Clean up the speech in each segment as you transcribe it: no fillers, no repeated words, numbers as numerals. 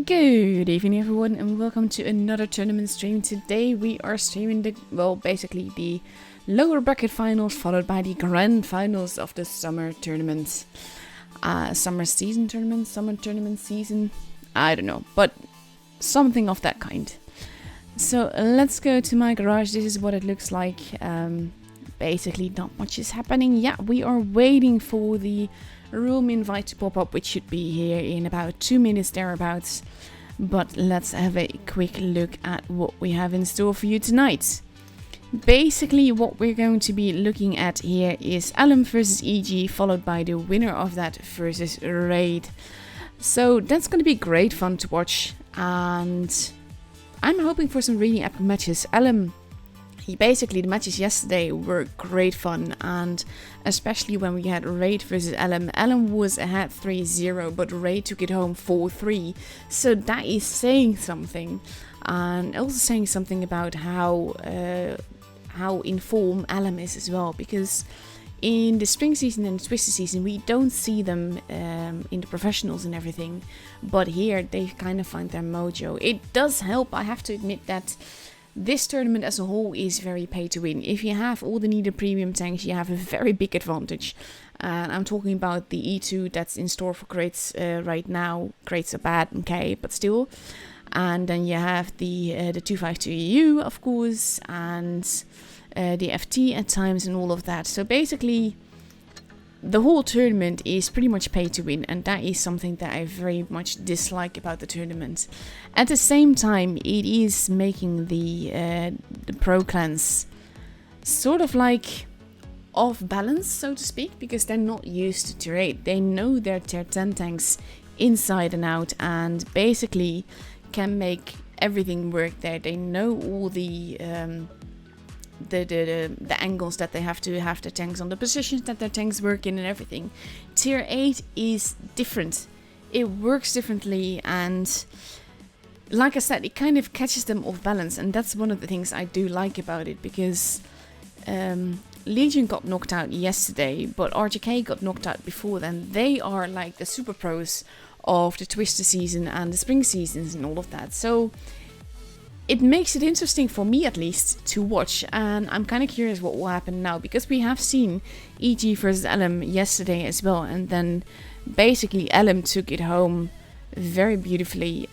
Good evening everyone and welcome to another tournament stream. Today we are streaming basically the lower bracket finals followed by the grand finals of the summer tournament. Summer tournament season, I don't know, but something of that kind. So let's go to my garage. This is what it looks like. Basically not much is happening. Yeah, we are waiting for the room invite to pop up, which should be here in about 2 minutes thereabouts. But let's have a quick look at what we have in store for you tonight. Basically what we're going to be looking at here is Alum versus EG, followed by the winner of that versus Raid. So that's going to be great fun to watch, and I'm hoping for some really epic matches. Basically, the matches yesterday were great fun, and especially when we had Raid versus Alum. Alum was ahead 3-0, but Raid took it home 4-3. So that is saying something, and also saying something about how in form Alum is as well. Because in the spring season and the twister season, we don't see them in the professionals and everything, but here they kind of find their mojo. It does help, I have to admit, that this tournament as a whole is very pay to win. If you have all the needed premium tanks, you have a very big advantage. And I'm talking about the E2 that's in store for crates right now. Crates are bad, okay, but still. And then you have the 252EU, of course, and the FT at times and all of that. So basically, the whole tournament is pretty much pay to win, and that is something that I very much dislike about the tournament. At the same time, it is making the pro clans sort of like off balance, so to speak, because they're not used to raid. They know their tier 10 tanks inside and out, and basically can make everything work there. They know all the angles that they have to have the tanks on, the positions that their tanks work in and everything. Tier 8 is different. It works differently, and like I said, it kind of catches them off balance, and that's one of the things I do like about it, because Legion got knocked out yesterday, but RGK got knocked out before then. They are like the super pros of the twister season and the spring seasons and all of that. So it makes it interesting for me, at least, to watch, and I'm kind of curious what will happen now, because we have seen EG versus Alum yesterday as well, and then basically Alum took it home very beautifully,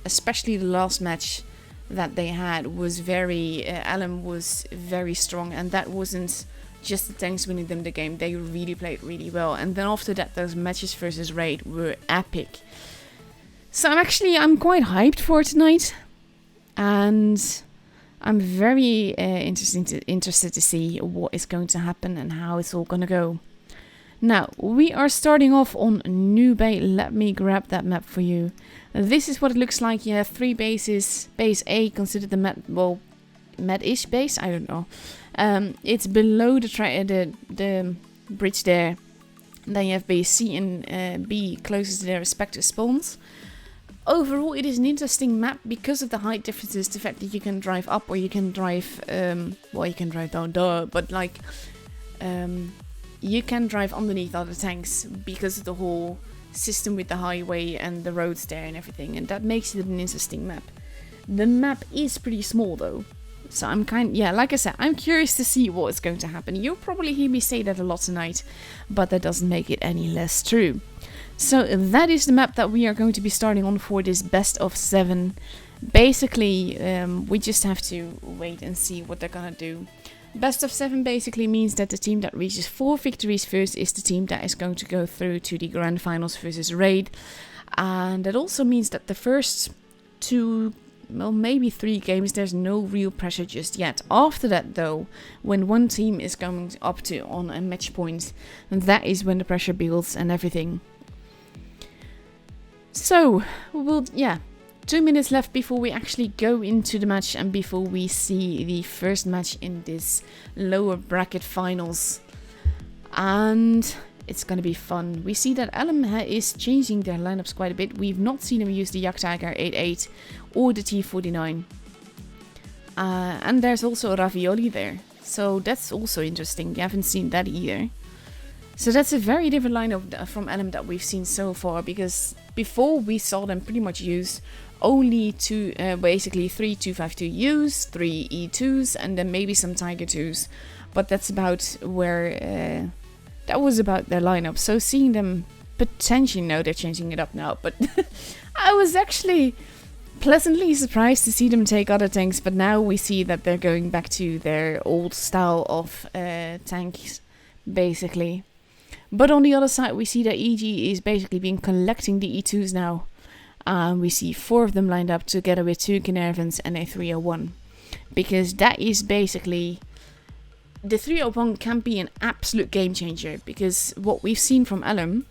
especially the last match that they had was Alum was very strong, and that wasn't just the tanks winning them the game. They really played really well, and then after that those matches versus Raid were epic. So I'm quite hyped for tonight. And I'm very interested to see what is going to happen and how it's all going to go. Now, we are starting off on New Bay. Let me grab that map for you. This is what it looks like. You have 3 bases. Base A, considered the Med-ish base? I don't know. It's below the bridge there. Then you have base C and B closest to their respective spawns. Overall, it is an interesting map because of the height differences, the fact that you can drive up or you can drive, you can drive down, but like, you can drive underneath other tanks because of the whole system with the highway and the roads there and everything, and that makes it an interesting map. The map is pretty small though, so like I said, I'm curious to see what is going to happen. You'll probably hear me say that a lot tonight, but that doesn't make it any less true. So that is the map that we are going to be starting on for this best of 7. Basically, we just have to wait and see what they're gonna do. Best of 7 basically means that the team that reaches 4 victories first is the team that is going to go through to the grand finals versus Raid. And that also means that the first 2, maybe 3 games, there's no real pressure just yet. After that though, when one team is going up to on a match point, that is when the pressure builds and everything. So, 2 minutes left before we actually go into the match and before we see the first match in this lower bracket finals. And it's gonna be fun. We see that Alum is changing their lineups quite a bit. We've not seen them use the Jagdtiger 88 or the T49. And there's also Ravioli there. So that's also interesting. You haven't seen that either. So that's a very different lineup from Elm that we've seen so far, because before we saw them pretty much use only basically 3 252Us, 3 E2s, and then maybe some Tiger 2s. But that's about where that was about their lineup. So seeing them potentially, no, they're changing it up now, but I was actually pleasantly surprised to see them take other tanks, but now we see that they're going back to their old style of tanks, basically. But on the other side, we see that EG is basically been collecting the E2s now. We see 4 of them lined up together with 2 Caernarvons and a 301. Because that is basically... The 301 can be an absolute game changer. Because what we've seen from Elm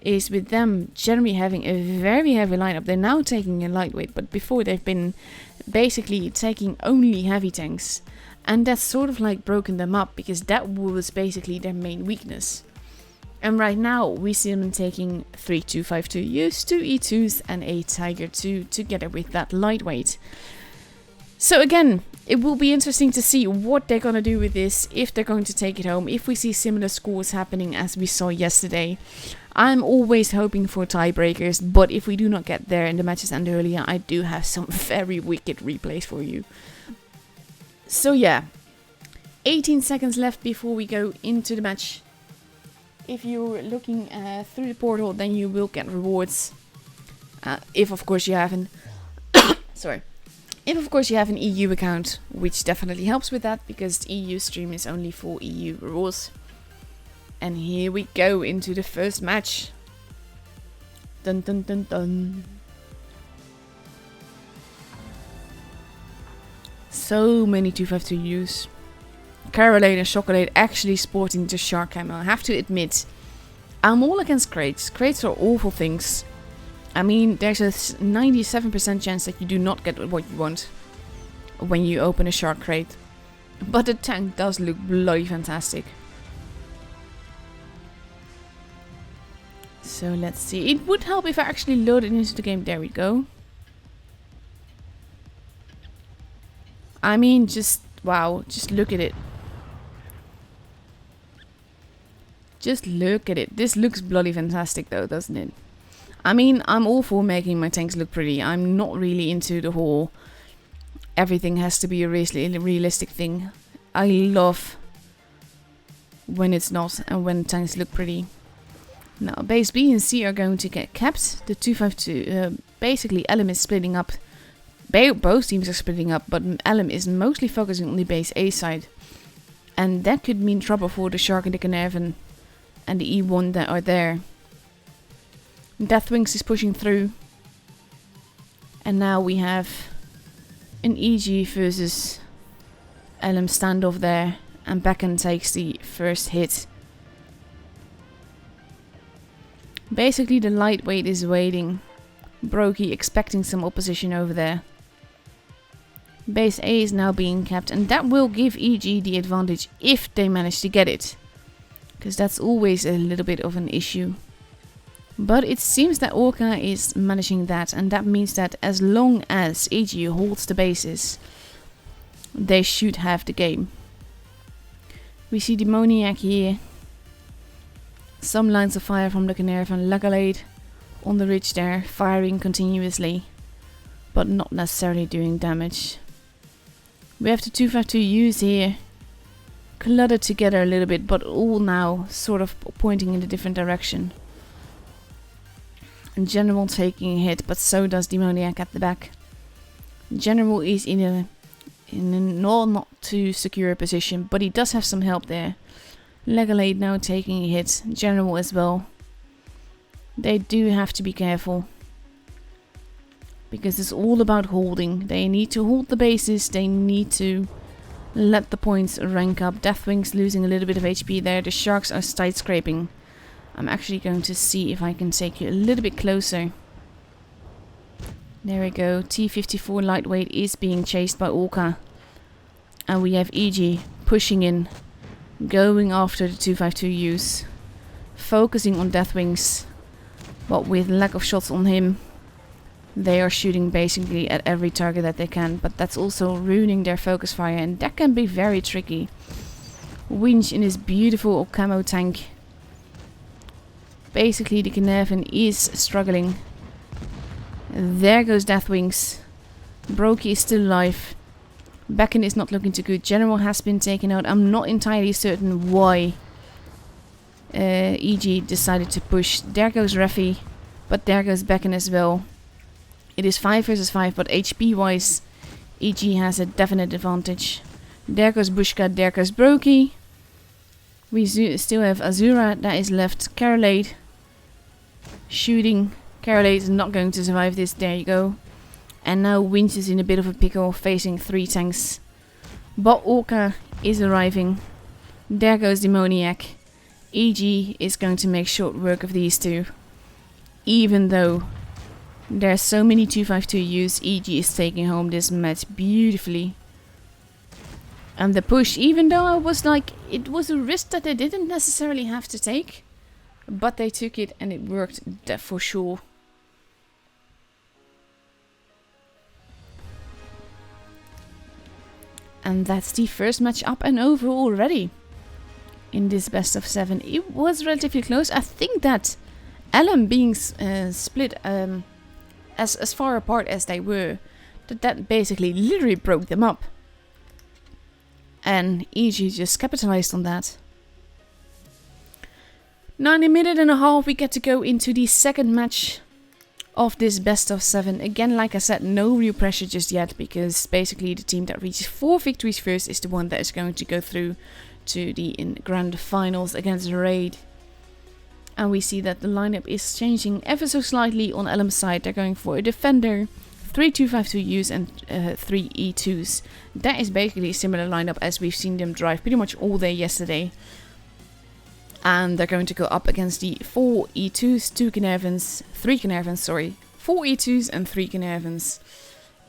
is with them generally having a very heavy lineup. They're now taking a lightweight, but before they've been basically taking only heavy tanks. And that's sort of like broken them up, because that was basically their main weakness. And right now we see them taking 3 252Us, 2 E2s and a Tiger 2 together with that lightweight. So again, it will be interesting to see what they're going to do with this, if they're going to take it home, if we see similar scores happening as we saw yesterday. I'm always hoping for tiebreakers, but if we do not get there and the matches end earlier, I do have some very wicked replays for you. So yeah, 18 seconds left before we go into the match. If you're looking through the portal, then you will get rewards. If of course you have an If of course you have an EU account, which definitely helps with that, because the EU stream is only for EU rewards. And here we go into the first match. Dun dun dun dun. So many 252Us. Caroline and Chocolate actually sporting the shark camo. I have to admit, I'm all against crates. Crates are awful things. I mean, there's a 97% chance that you do not get what you want when you open a shark crate. But the tank does look bloody fantastic. So let's see. It would help if I actually loaded into the game. There we go. I mean, just wow. Just look at it. Just look at it. This looks bloody fantastic though, doesn't it? I mean, I'm all for making my tanks look pretty. I'm not really into the whole everything has to be a realistic thing. I love when it's not and when tanks look pretty. Now, base B and C are going to get kept. The 252, basically Elm is splitting up. Both teams are splitting up, but Elm is mostly focusing on the base A side. And that could mean trouble for the Shark and the Caernarvon and the E1 that are there. Deathwings is pushing through. And now we have an EG versus Elm standoff there. And Becken takes the first hit. Basically the lightweight is waiting. Brokey expecting some opposition over there. Base A is now being kept, and that will give EG the advantage if they manage to get it. Because that's always a little bit of an issue. But it seems that Orca is managing that, and that means that as long as EG holds the bases, they should have the game. We see Demoniac here. Some lines of fire from the Caernarvon Lagalade on the ridge there, firing continuously, but not necessarily doing damage. We have the 252Us here, cluttered together a little bit, but all now sort of pointing in a different direction. And General taking a hit, but so does Demoniac at the back. General is in a not too secure position, but he does have some help there. Lagalade now taking a hit, General as well. They do have to be careful, because it's all about holding. They need to hold the bases, they need to let the points rank up. Deathwing's losing a little bit of HP there, the Sharks are side scraping. I'm actually going to see if I can take you a little bit closer. There we go, T-54 lightweight is being chased by Orca. And we have EG pushing in, going after the 252Us, focusing on Deathwings. But with lack of shots on him, they are shooting basically at every target that they can. But that's also ruining their focus fire, and that can be very tricky. Winch in his beautiful camo tank Basically, the Carnarvon is struggling. There goes Deathwings. Brokey is still alive. Beacon is not looking too good. General has been taken out. I'm not entirely certain why EG decided to push. There goes Reffy, but there goes Beacon as well. It is 5 versus 5, but HP wise, EG has a definite advantage. There goes Bushka, there goes Brokey. We still have Azura that is left. Carolade shooting. Carolade is not going to survive this. There you go. And now Winch is in a bit of a pickle, facing 3 tanks. But Orca is arriving. There goes Demoniac. EG is going to make short work of these two. Even though there's so many 252Us, EG is taking home this match beautifully. And the push, even though I was like, it was a risk that they didn't necessarily have to take. But they took it and it worked for sure. And that's the first match up and over already. In this best of 7. It was relatively close. I think that LM being split as far apart as they were, that basically literally broke them up. And EG just capitalized on that. Now in a minute and a half we get to go into the second match of this best of 7. Again, like I said, no real pressure just yet, because basically the team that reaches 4 victories first is the one that is going to go through to the grand finals against Raid. And we see that the lineup is changing ever so slightly on LM's side. They're going for a defender, 3 252Us and 3 E2s. That is basically a similar lineup as we've seen them drive pretty much all day yesterday. And they're going to go up against the 4 E2s, 2 Carnarvons, 3 Carnarvons, sorry. 4 E2s and 3 Carnarvons.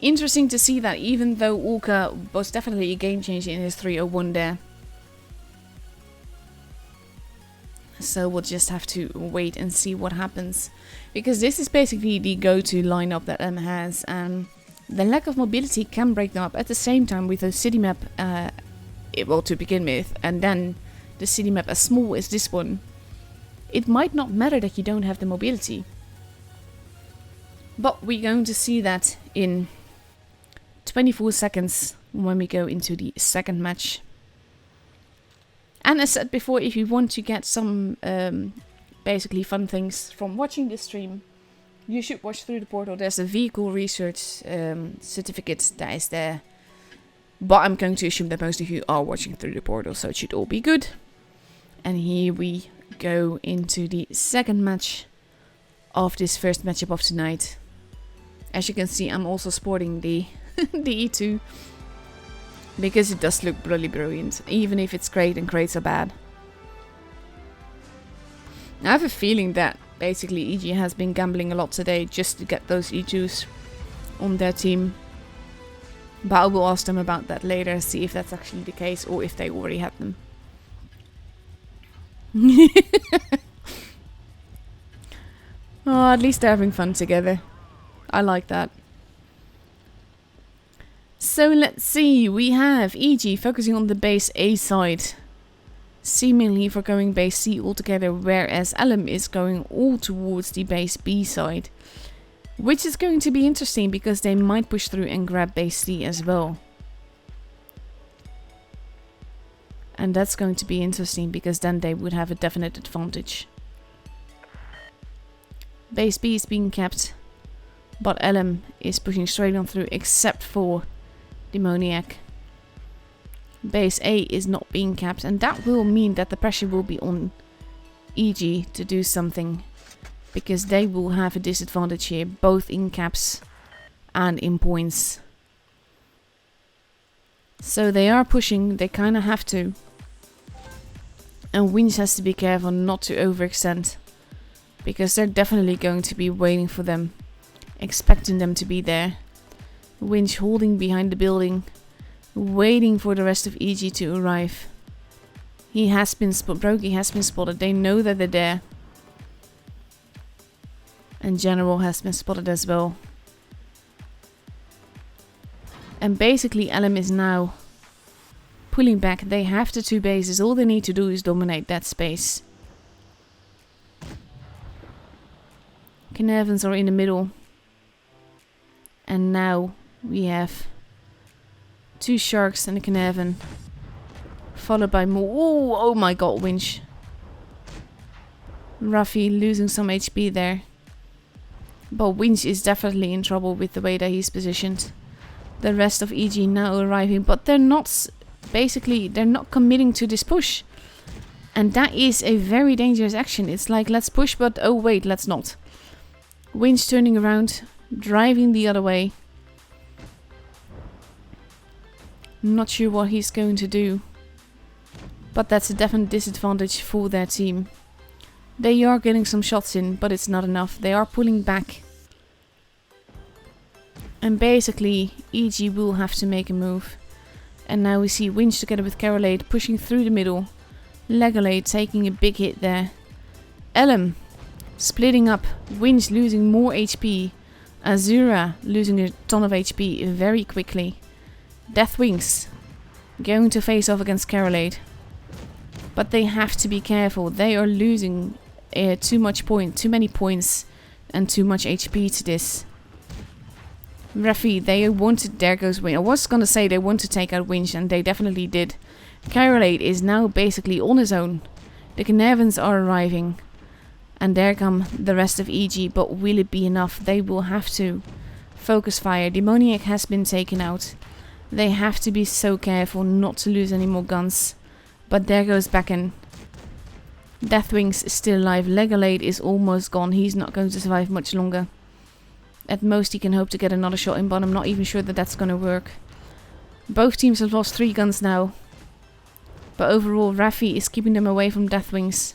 Interesting to see that, even though Orca was definitely a game changer in his 301 there. So we'll just have to wait and see what happens. Because this is basically the go-to lineup that M has. And the lack of mobility can break them up. At the same time, with a city map, well, to begin with, and then the city map as small as this one, it might not matter that you don't have the mobility. But we're going to see that in 24 seconds when we go into the second match. And as said before, if you want to get some basically fun things from watching this stream, you should watch through the portal. There's a vehicle research certificate that is there. But I'm going to assume that most of you are watching through the portal, so it should all be good. And here we go into the second match of this first matchup of tonight. As you can see, I'm also sporting the the E2. Because it does look bloody brilliant, even if it's great and crates are bad. I have a feeling that basically EG has been gambling a lot today just to get those E2s on their team. But I will ask them about that later, see if that's actually the case or if they already had them. Oh, at least they're having fun together. I like that. So let's see, we have EG focusing on the base A side, seemingly for going base C altogether, whereas LM is going all towards the base B side, which is going to be interesting because they might push through and grab base C as well. And that's going to be interesting because then they would have a definite advantage. Base B is being kept, but LM is pushing straight on through except for Demoniac. Base A is not being capped, and that will mean that the pressure will be on EG to do something, because they will have a disadvantage here, both in caps and in points. So they are pushing, they kind of have to. And Winch has to be careful not to overextend, because they're definitely going to be waiting for them, expecting them to be there. Winch holding behind the building, waiting for the rest of EG to arrive. He has been Brokey has been spotted. They know that they're there. And General has been spotted as well. And basically LM is now pulling back. They have the 2 bases. All they need to do is dominate that space. Carnarvons are in the middle. And now we have 2 Sharks and a Carnarvon. Followed by more. Oh my god, Winch. Ruffy losing some HP there. But Winch is definitely in trouble with the way that he's positioned. The rest of EG now arriving, but they're not, basically, they're not committing to this push. And that is a very dangerous action. It's like, let's push, but oh wait, let's not. Winch turning around, driving the other way. Not sure what he's going to do. But that's a definite disadvantage for their team. They are getting some shots in, but it's not enough. They are pulling back. And basically, EG will have to make a move. And now we see Winch together with Carolade pushing through the middle. Legalade taking a big hit there. Elm splitting up. Winch losing more HP. Azura losing a ton of HP very quickly. Deathwings going to face off against Carolade. But they have to be careful. They are losing too many points and too much HP to this. Ruffy, they wanted, there goes Winch. I was gonna say they want to take out Winch, and they definitely did. Carolade is now basically on his own. The Carnarvons are arriving. And there come the rest of EG, but will it be enough? They will have to focus fire. Demoniac has been taken out. They have to be so careful not to lose any more guns. But there goes Bakken. Deathwings is still alive. Legalade is almost gone. He's not going to survive much longer. At most he can hope to get another shot in, but I'm not even sure that that's going to work. Both teams have lost 3 guns now. But overall, Raffi is keeping them away from Deathwings.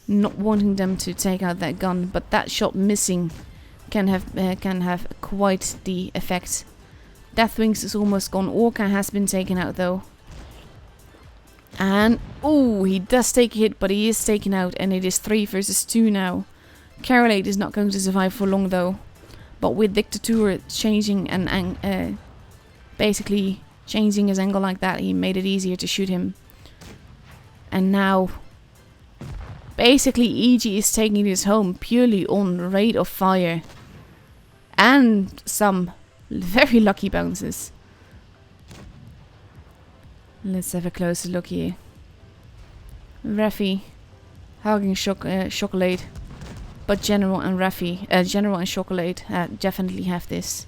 Not wanting them to take out that gun. But that shot missing can have quite the effect. Deathwings is almost gone. Orca has been taken out though. And, oh, he does take a hit, but he is taken out. And it is 3 versus 2 now. Carolade is not going to survive for long though. But with Dictator changing and basically changing his angle like that, he made it easier to shoot him. And now, basically EG is taking this home purely on rate of fire. And some very lucky bounces. Let's have a closer look here. Raffi hugging Chocolate. But General and Chocolate definitely have this.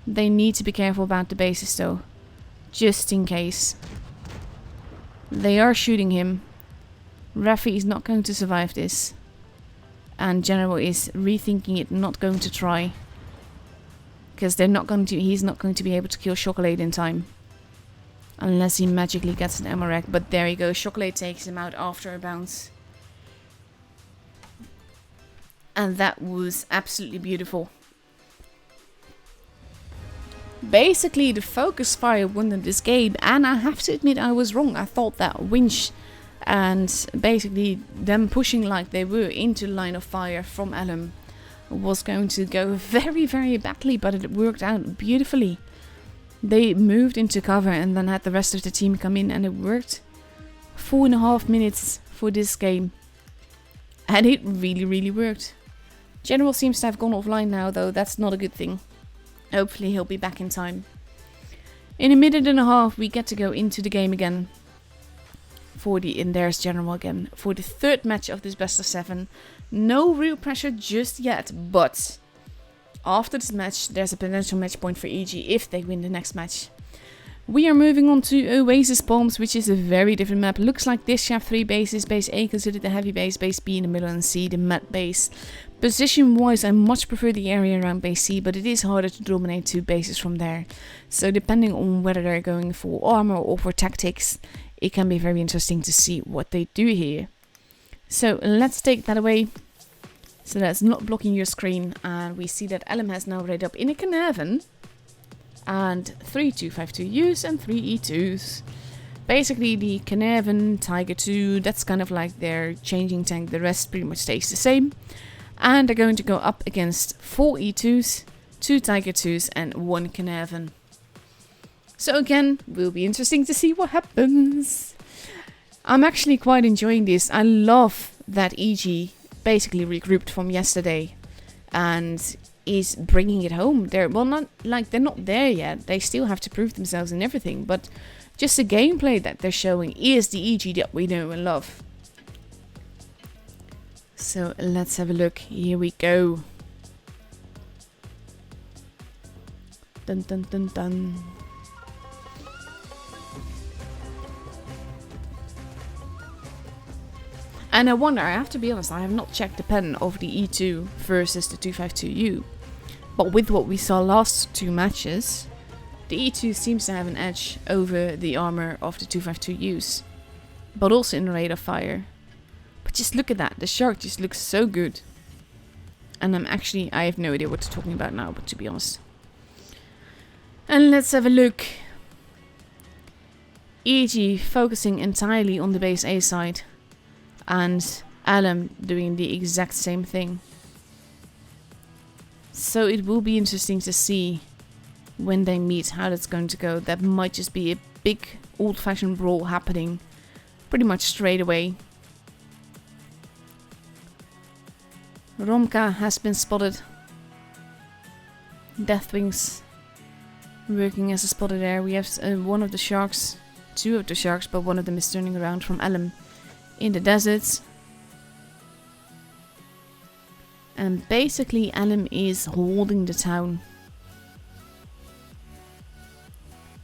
They need to be careful about the bases though. Just in case. They are shooting him. Raffi is not going to survive this. And General is rethinking it, not going to try. Because he's not going to be able to kill Chocolate in time. Unless he magically gets an ammo rack. But there you go. Chocolate takes him out after a bounce. And that was absolutely beautiful. Basically, the focus fire won them this game. And I have to admit, I was wrong. I thought that Winch and basically them pushing like they were into line of fire from Elm was going to go very, very badly. But it worked out beautifully. They moved into cover and then had the rest of the team come in. And it worked. 4.5 minutes for this game. And it really, really worked. General seems to have gone offline now, though. That's not a good thing. Hopefully he'll be back in time. In a minute and a half, we get to go into the game again. And there's General again. For the 3rd match of this best of 7. No real pressure just yet. But after this match, there's a potential match point for EG if they win the next match. We are moving on to Oasis Palms, which is a very different map. Looks like this you have 3 bases. Base A considered the heavy base, base B in the middle, and C the mid base. Position wise, I much prefer the area around base C, but it is harder to dominate 2 bases from there. So depending on whether they're going for armor or for tactics, it can be very interesting to see what they do here. So let's take that away. So that's not blocking your screen, and we see that Elm has now rated up in a Carnarvon. And 3 252Us and 3 E2s. Basically the Carnarvon, Tiger 2, that's kind of like their changing tank. The rest pretty much stays the same. And they're going to go up against 4 E2s, 2 Tiger 2s and 1 Carnarvon. So again, will be interesting to see what happens. I'm actually quite enjoying this. I love that EG basically regrouped from yesterday. and is bringing it home. They're not there yet. They still have to prove themselves and everything, but just the gameplay that they're showing is the EG that we know and love. So let's have a look. Here we go. Dun dun dun dun. And I wonder, I have to be honest, I have not checked the pen of the E2 versus the 252U. But with what we saw last two matches, the E2 seems to have an edge over the armor of the 252Us. But also in the rate of fire. But just look at that, the shark just looks so good. And I have no idea what they're talking about now, but to be honest. And let's have a look. EG focusing entirely on the base A side. And Alum doing the exact same thing. So it will be interesting to see when they meet how that's going to go. That might just be a big old-fashioned brawl happening pretty much straight away. Romka has been spotted. Deathwings working as a spotter there. We have one of the sharks, two of the sharks, but one of them is turning around from Alum in the deserts. And basically Alum is holding the town.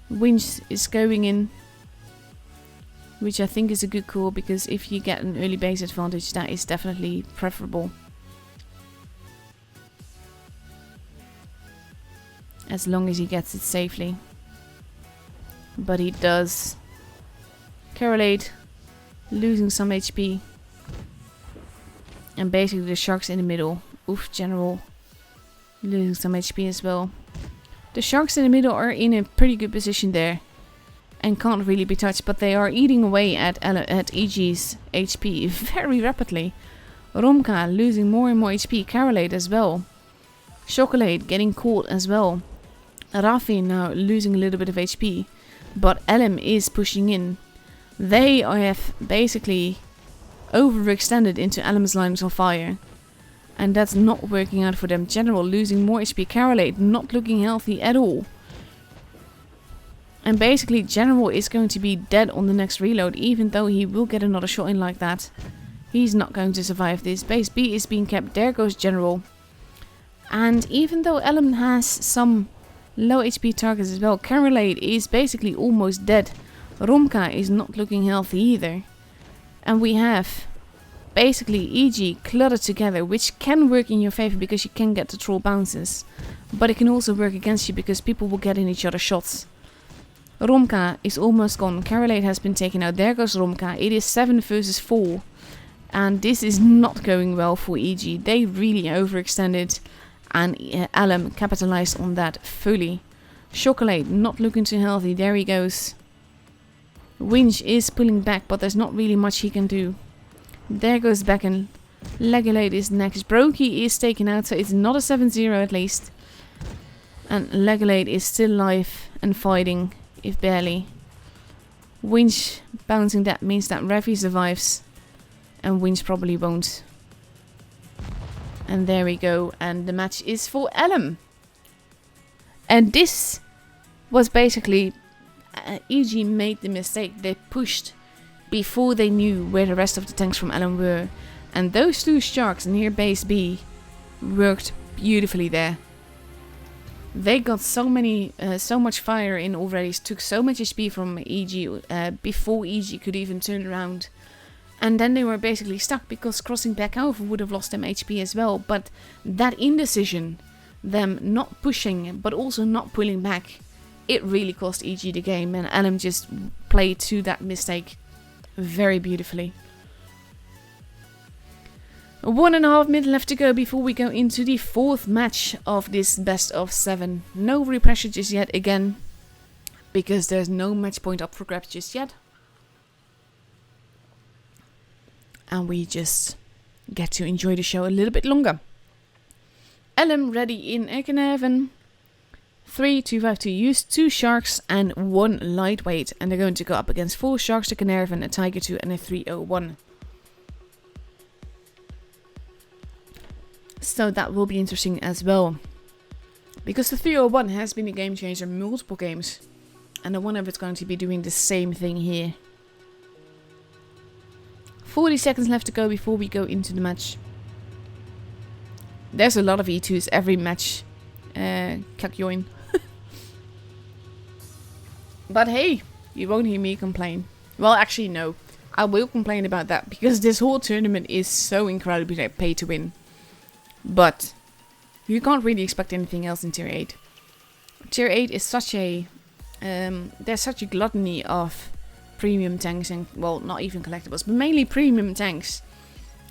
Winch is going in, which I think is a good call, because if you get an early base advantage, that is definitely preferable. As long as he gets it safely. But he does. Correlate, losing some HP. And basically the sharks in the middle. Oof, General losing some HP as well. The sharks in the middle are in a pretty good position there. And can't really be touched. But they are eating away at EG's HP very rapidly. Romka losing more and more HP. Correlate as well. Chocolate getting caught as well. Rafi now losing a little bit of HP. But Alum is pushing in. They have basically overextended into Alum's lines of fire. And that's not working out for them. General losing more HP. Correlate not looking healthy at all. And basically General is going to be dead on the next reload. Even though he will get another shot in like that. He's not going to survive this. Base B is being kept. There goes General. And even though Alum has some low HP targets as well, Correlate is basically almost dead. Romka is not looking healthy either. And we have basically EG cluttered together, which can work in your favor because you can get the troll bounces. But it can also work against you because people will get in each other's shots. Romka is almost gone. Correlate has been taken out. There goes Romka. It is 7 versus 4. And this is not going well for EG. They really overextended. And Alum capitalized on that fully. Chocolate not looking too healthy. There he goes. Winch is pulling back, but there's not really much he can do. There goes Becken. Legulate is next. Brokey is taken out, so it's not a 7-0 at least. And Legulate is still alive and fighting, if barely. Winch bouncing, that means that Revi survives. And Winch probably won't. And there we go. And the match is for Alum. And this was basically... EG made the mistake. They pushed before they knew where the rest of the tanks from Alum were. And those two sharks near base B worked beautifully there. They got so much fire in already. Took so much HP from EG before EG could even turn around. And then they were basically stuck because crossing back over would have lost them HP as well. But that indecision, them not pushing but also not pulling back, it really cost EG the game. And Alum just played to that mistake very beautifully. 1.5 minutes left to go before we go into the 4th match of this best of 7. No repressure just yet again, because there's no match point up for grabs just yet. And we just get to enjoy the show a little bit longer. Alum ready in Ekenhaven. 3 252Us, 2 sharks and 1 lightweight. And they're going to go up against 4 sharks, a Canervan, a Tiger 2 and a 301. So that will be interesting as well. Because the 301 has been a game changer multiple games. And I wonder if it's going to be doing the same thing here. 40 seconds left to go before we go into the match. There's a lot of E2s every match. Kakyoin. But hey, you won't hear me complain. Well, actually no. I will complain about that because this whole tournament is so incredibly pay to win. But you can't really expect anything else in Tier 8. Tier 8 is such a... there's such a gluttony of premium tanks and, well, not even collectibles, but mainly premium tanks.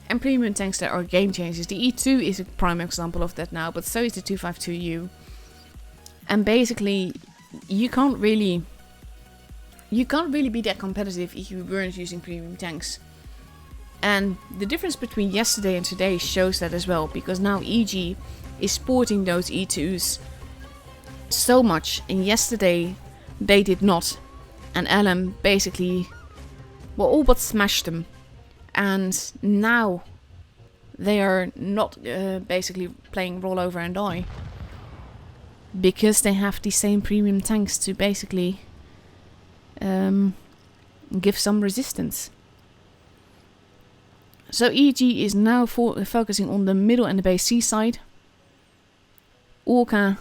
And premium tanks that are game changers. The E2 is a prime example of that now, but so is the 252U. And basically, you can't really be that competitive if you weren't using premium tanks. And the difference between yesterday and today shows that as well, because now EG is sporting those E2s so much, and yesterday they did not. And LM basically, well, all but smashed them. And now they are not basically playing roll over and die, because they have the same premium tanks to basically give some resistance. So EG is now focusing on the middle and the base C side. Orca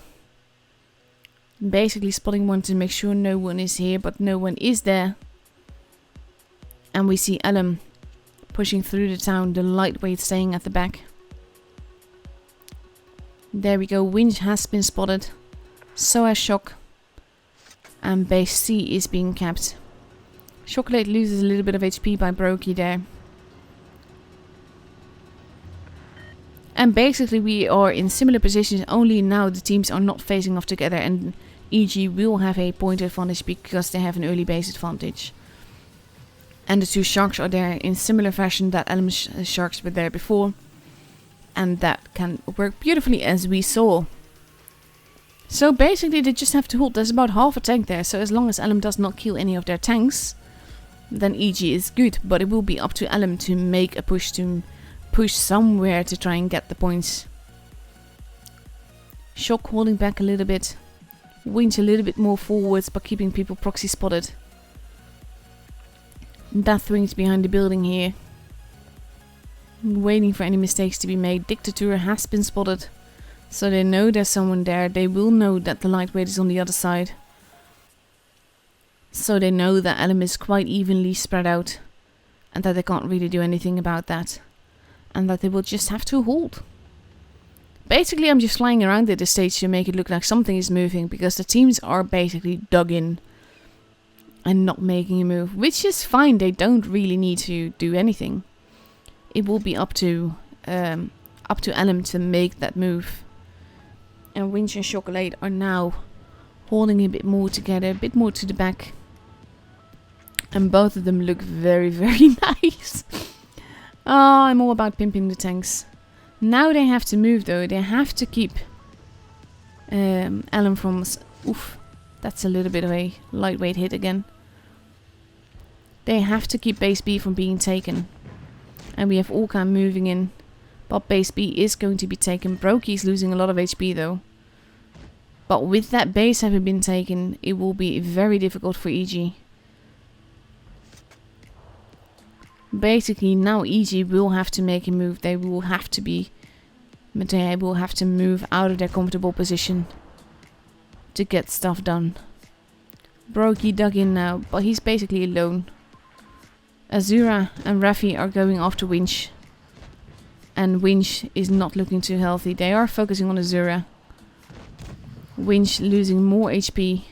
basically spotting one to make sure no one is here, but no one is there. And we see LM pushing through the town, the lightweight staying at the back. There we go, Winch has been spotted. So has Shock. And base C is being capped. Chocolate loses a little bit of HP by Brokey there. And basically we are in similar positions, only now the teams are not facing off together, and EG will have a point advantage because they have an early base advantage. And the two Sharks are there in similar fashion that LM Sharks were there before. And that can work beautifully as we saw. So basically they just have to hold. There's about half a tank there, so as long as LM does not kill any of their tanks, then EG is good. But it will be up to LM to make a push, to push somewhere to try and get the points. Shock holding back a little bit. Winch a little bit more forwards but keeping people proxy spotted. Deathwing's behind the building here, waiting for any mistakes to be made. Dictator has been spotted, so they know there's someone there. They will know that the lightweight is on the other side, so they know that LM is quite evenly spread out and that they can't really do anything about that, and that they will just have to hold. Basically I'm just flying around at this stage to make it look like something is moving, because the teams are basically dug in and not making a move, which is fine. They don't really need to do anything. It will be up to LM to make that move. And Winch and Chocolate are now holding a bit more together, a bit more to the back. And both of them look very, very nice. Oh, I'm all about pimping the tanks. Now they have to move though. They have to keep LM from... Oof, that's a little bit of a lightweight hit again. They have to keep base B from being taken. And we have Orca moving in. But base B is going to be taken. Brokey's losing a lot of HP though. But with that base having been taken, it will be very difficult for EG. Basically now EG will have to make a move. They will have to move out of their comfortable position to get stuff done. Brokey dug in now, but he's basically alone. Azura and Raffi are going after Winch. And Winch is not looking too healthy. They are focusing on Azura. Winch losing more HP.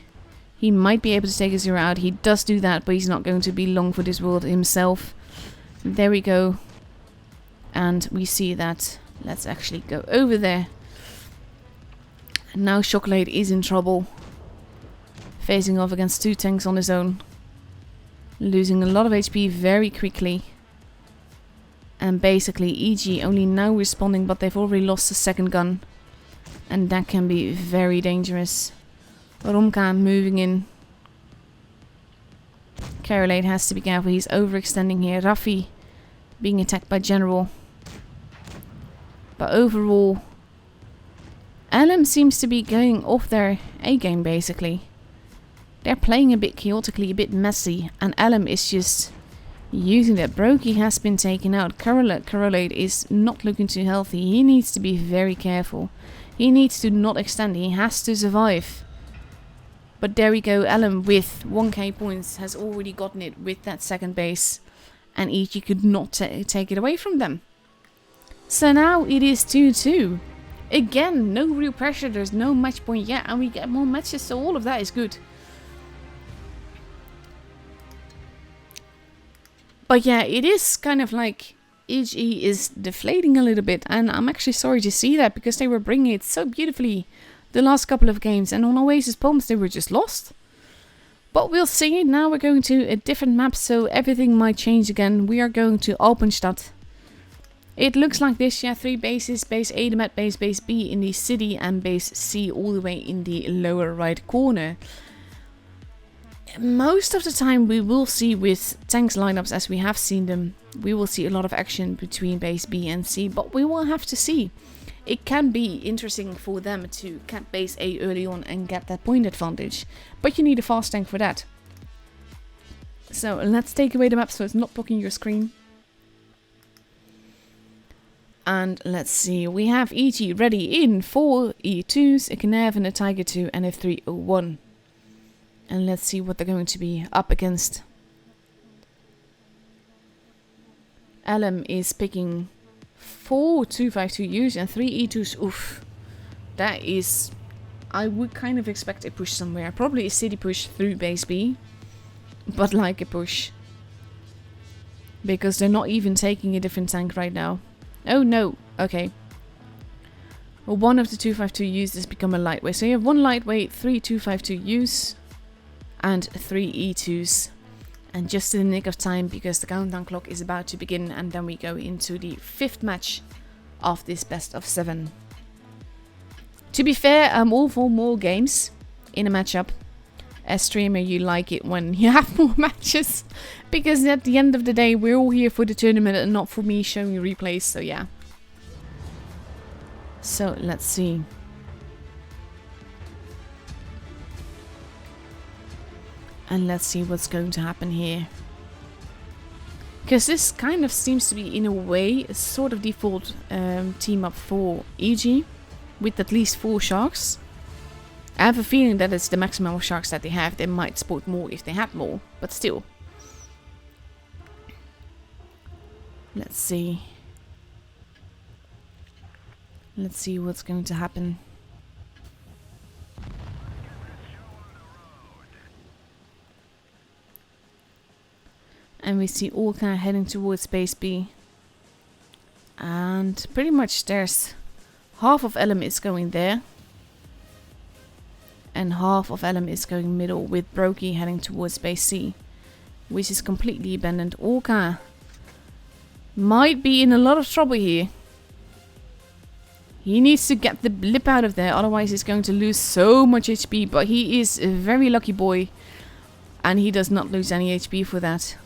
He might be able to take Azura out. He does do that, but he's not going to be long for this world himself. There we go. And we see that. Let's actually go over there. And now Chocolate is in trouble. Facing off against two tanks on his own. Losing a lot of HP very quickly. And basically EG only now responding, but they've already lost the second gun. And that can be very dangerous. Romka moving in. Carolate has to be careful, he's overextending here. Raffi being attacked by General. But overall, LM seems to be going off their A-game basically. They're playing a bit chaotically, a bit messy, and LM is just using that. Brokey has been taken out. Correlate is not looking too healthy. He needs to be very careful. He needs to not extend. He has to survive. But there we go. LM with 1k points has already gotten it with that second base. And EG could not take it away from them. So now it is 2-2. Again, no real pressure. There's no match point yet. And we get more matches. So all of that is good. But yeah, it is kind of like EG is deflating a little bit. And I'm actually sorry to see that, because they were bringing it so beautifully the last couple of games. And on Oasis Palms, they were just lost. But we'll see. Now we're going to a different map, so everything might change again. We are going to Alpenstadt. It looks like this, yeah, 3 bases. Base A, the Met base, base B in the city, and base C all the way in the lower right corner. Most of the time we will see with tanks lineups, as we have seen them, we will see a lot of action between base B and C, but we will have to see. It can be interesting for them to cap base A early on and get that point advantage, but you need a fast tank for that. So let's take away the map so it's not blocking your screen. And let's see, we have EG ready in 4 E2s, a Knav and a Tiger 2 and a 301. And let's see what they're going to be up against. LM is picking 4 252Us and 3 E2s. Oof. That is... I would kind of expect a push somewhere. Probably a city push through base B. But like a push. Because they're not even taking a different tank right now. Oh no. Okay. Well, one of the 252Us has become a lightweight. So you have 1 lightweight, 3 252Us. And 3 E2s. And just in the nick of time, because the countdown clock is about to begin, and then we go into the 5th match of this best of 7. To be fair, I'm all for more games in a matchup. As streamer, you like it when you have more matches, because at the end of the day, we're all here for the tournament and not for me showing replays, so yeah. So, let's see. And let's see what's going to happen here. Because this kind of seems to be, in a way, a sort of default team up for EG. With at least 4 sharks. I have a feeling that it's the maximum of sharks that they have. They might sport more if they had more. But still. Let's see. Let's see what's going to happen. And we see Orca heading towards base B. And pretty much there's half of LM is going there. And half of LM is going middle, with Brokey heading towards base C. Which is completely abandoned. Orca might be in a lot of trouble here. He needs to get the blip out of there, otherwise he's going to lose so much HP. But he is a very lucky boy. And he does not lose any HP for that.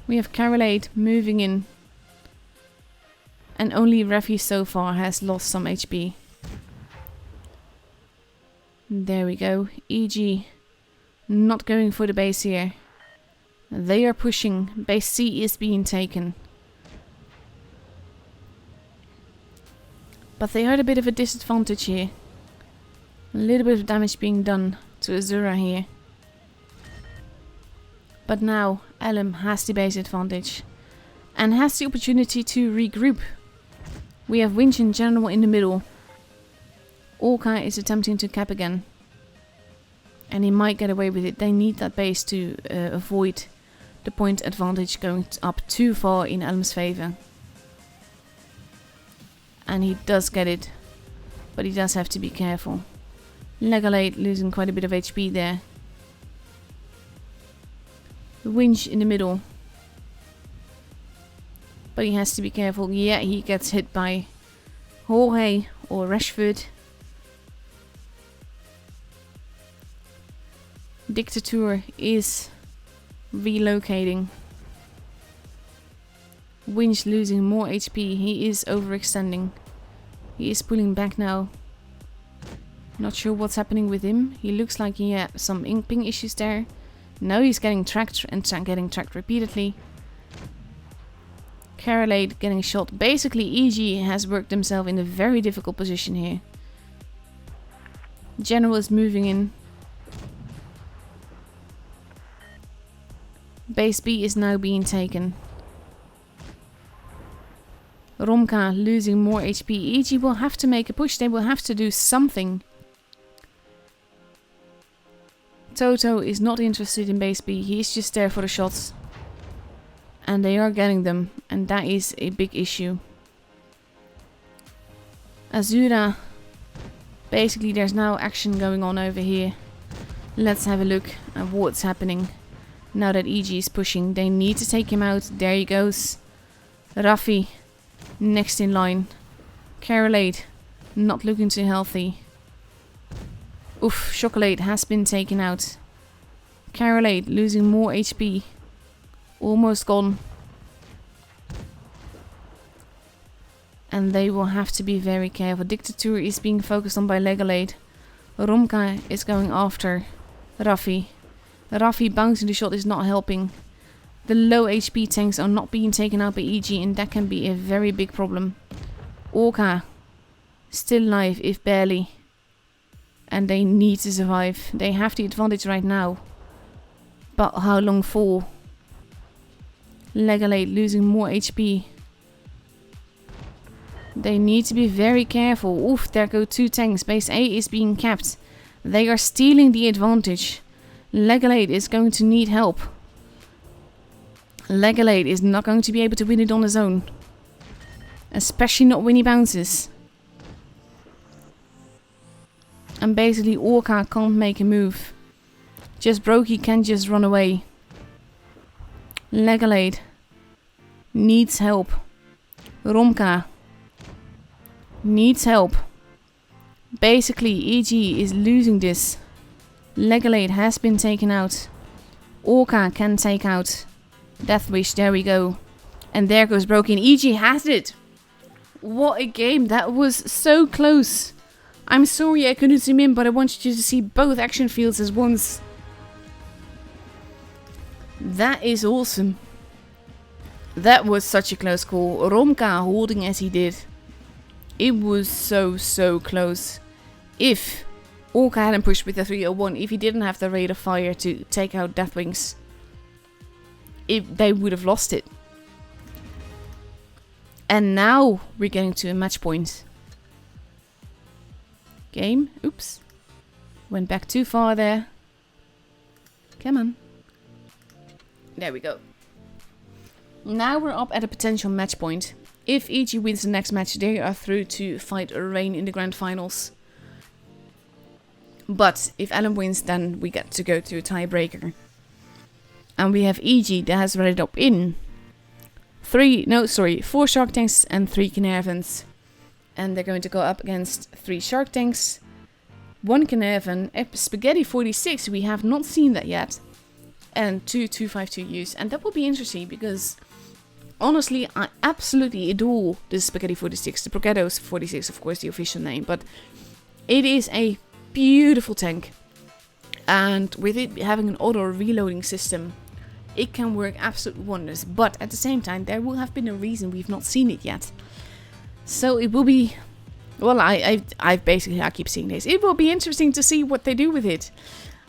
We have Carolade moving in. And only Refi so far has lost some HP. There we go. EG not going for the base here. They are pushing. Base C is being taken. But they are at a bit of a disadvantage here. A little bit of damage being done to Azura here. But now LM has the base advantage. And has the opportunity to regroup. We have Winch in general in the middle. Orca is attempting to cap again. And he might get away with it. They need that base to avoid the point advantage going up too far in LM's favor. And he does get it. But he does have to be careful. Legalate losing quite a bit of HP there. Winch in the middle. But he has to be careful. Yeah, he gets hit by Jorge or Rashford. Dictator is relocating. Winch losing more HP. He is overextending. He is pulling back now. Not sure what's happening with him. He looks like he had some ping issues there. Now he's getting tracked and getting tracked repeatedly. Carolade getting shot. Basically, EG has worked himself in a very difficult position here. General is moving in. Base B is now being taken. Romka losing more HP. EG will have to make a push. They will have to do something. Toto is not interested in base B. He is just there for the shots. And they are getting them. And that is a big issue. Azura. Basically, there's now action going on over here. Let's have a look at what's happening. Now that EG is pushing, they need to take him out. There he goes. Rafi, next in line. Carolade, not looking too healthy. Oof, Chocolate has been taken out. Carolade losing more HP. Almost gone. And they will have to be very careful. Dictator is being focused on by Legalade. Romka is going after Rafi. Rafi bouncing the shot is not helping. The low HP tanks are not being taken out by EG, and that can be a very big problem. Orca still alive, if barely. And they need to survive. They have the advantage right now. But how long for? Legalade losing more HP. They need to be very careful. Oof, there go 2 tanks. Base A is being capped. They are stealing the advantage. Legalade is going to need help. Legalade is not going to be able to win it on his own. Especially not when he bounces. And basically Orca can't make a move. Just Brokey can just run away. Legalade needs help. Romka needs help. Basically EG is losing this. Legalade has been taken out. Orca can take out Deathwish. There we go. And there goes Brokey. EG has it. What a game. That was so close. I'm sorry I couldn't zoom in, but I wanted you to see both action fields as once. That is awesome. That was such a close call. Romka holding as he did. It was so close. If Orca hadn't pushed with the 301, if he didn't have the rate of fire to take out Deathwings, they would have lost it. And now we're getting to a match point. Game. Oops. Went back too far there. Come on. There we go. Now we're up at a potential match point. If EG wins the next match, they are through to fight Rain in the grand finals. But if Alan wins, then we get to go to a tiebreaker. And we have EG that has rated up in 4 Shark Tanks and 3 Canervans. And they're going to go up against 3 Shark Tanks, 1 Canervan, a Spaghetti 46, we have not seen that yet, and 2 252Us. And that will be interesting because honestly, I absolutely adore the Spaghetti 46, the Progettos 46, of course, the official name, but it is a beautiful tank. And with it having an auto reloading system, it can work absolute wonders. But at the same time, there will have been a reason we've not seen it yet. So it will be, well, I keep seeing this. It will be interesting to see what they do with it.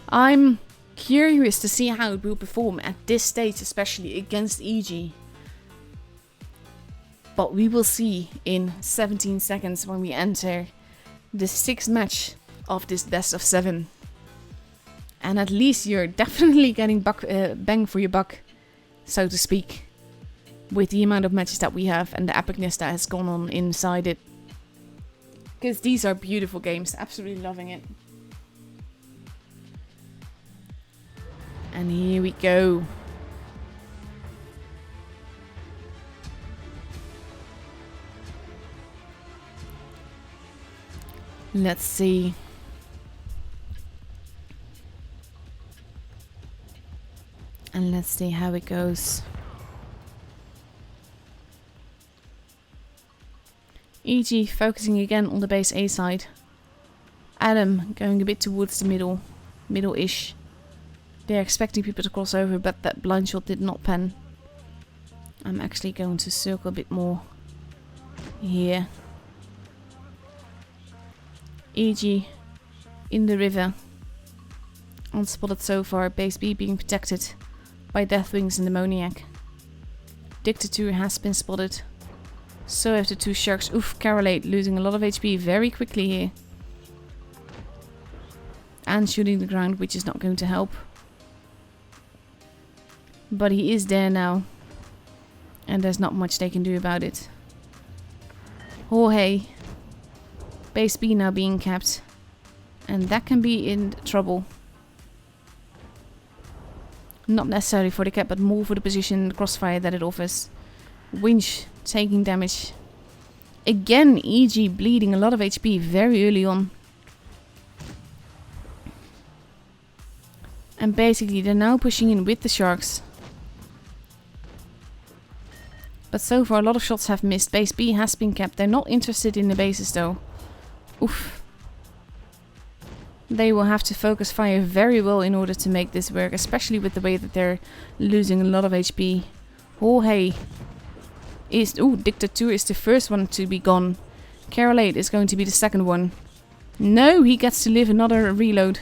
I'm curious to see how it will perform at this stage, especially against EG. But we will see in 17 seconds when we enter the 6th match of this best of 7. And at least you're definitely getting bang for your buck, so to speak, with the amount of matches that we have and the epicness that has gone on inside it. Because these are beautiful games, absolutely loving it. And here we go. Let's see. And let's see how it goes. EG focusing again on the base A side. Adam going a bit towards the middle-ish. They're expecting people to cross over, but that blind shot did not pan. I'm actually going to circle a bit more here. EG in the river. Unspotted so far. Base B being protected by Deathwings and Demoniac. Dictator has been spotted. So have the two sharks. Oof, Carolate losing a lot of HP very quickly here. And shooting the ground, which is not going to help. But he is there now. And there's not much they can do about it. Oh hey. Base B now being capped. And that can be in trouble. Not necessarily for the cap, but more for the position crossfire that it offers. Winch taking damage. Again, EG bleeding a lot of HP very early on. And basically they're now pushing in with the sharks. But so far a lot of shots have missed. Base B has been capped. They're not interested in the bases though. Oof. They will have to focus fire very well in order to make this work. Especially with the way that they're losing a lot of HP. Oh hey. Dictator is the first one to be gone. Carolate is going to be the second one. No, he gets to live another reload.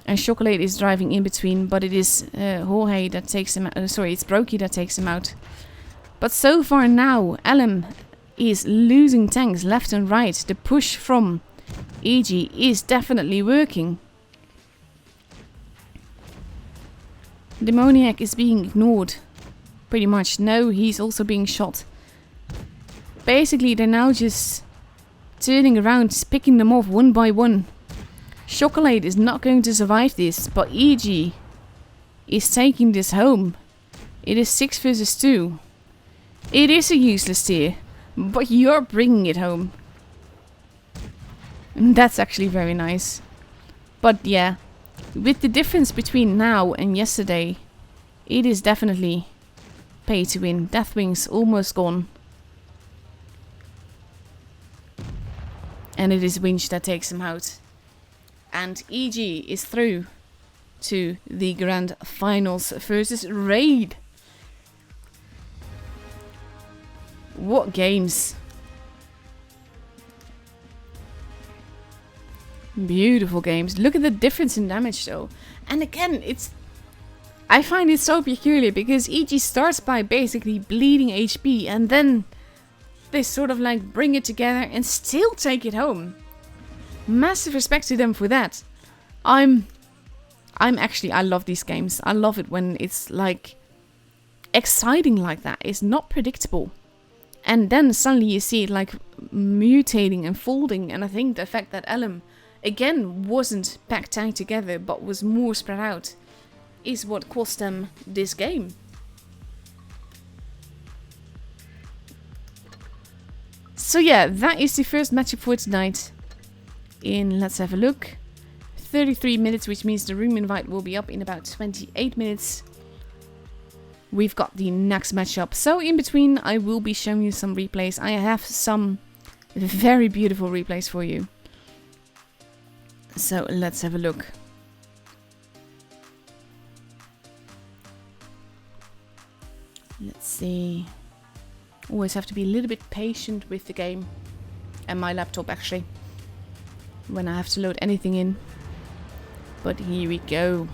And Chocolate is driving in between, but it is Jorge that takes him out. It's Brokey that takes him out. But so far now, Alem is losing tanks left and right. The push from EG is definitely working. Demoniac is being ignored. Pretty much. No, he's also being shot. Basically, they're now just turning around, picking them off one by one. Chocolate is not going to survive this, but EG is taking this home. It is 6 versus 2. It is a useless tier, but you're bringing it home. And that's actually very nice. But yeah, with the difference between now and yesterday, it is definitely pay to win. Deathwings almost gone. And it is Winch that takes him out. And EG is through to the grand finals versus Raid. What games. Beautiful games. Look at the difference in damage though. And again, I find it so peculiar because EG starts by basically bleeding HP and then they sort of like bring it together and still take it home. Massive respect to them for that. I love these games. I love it when it's like exciting like that. It's not predictable. And then suddenly you see it like mutating and folding. And I think the fact that Elm again wasn't packed tight together but was more spread out is what cost them this game. So yeah, that is the first matchup for tonight. Let's have a look. 33 minutes, which means the room invite will be up in about 28 minutes. We've got the next matchup. So in between, I will be showing you some replays. I have some very beautiful replays for you. So let's have a look. Let's see. Always have to be a little bit patient with the game. And my laptop actually. When I have to load anything in. But here we go.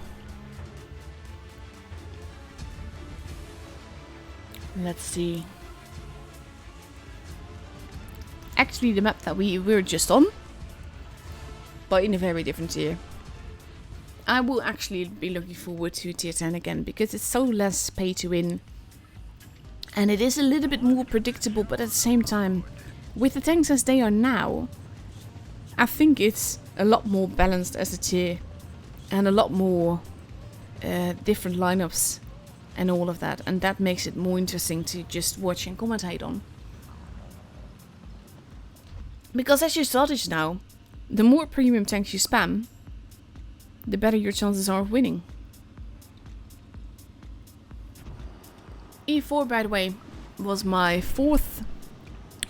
Let's see. Actually the map that we were just on. But in a very different tier. I will actually be looking forward to tier 10 again. Because it's so less pay to win. And it is a little bit more predictable. But at the same time. With the tanks as they are now. I think it's a lot more balanced as a tier. And a lot more different lineups. And all of that. And that makes it more interesting to just watch and commentate on. Because as your strategy now, the more premium tanks you spam, the better your chances are of winning. E4, by the way, was my fourth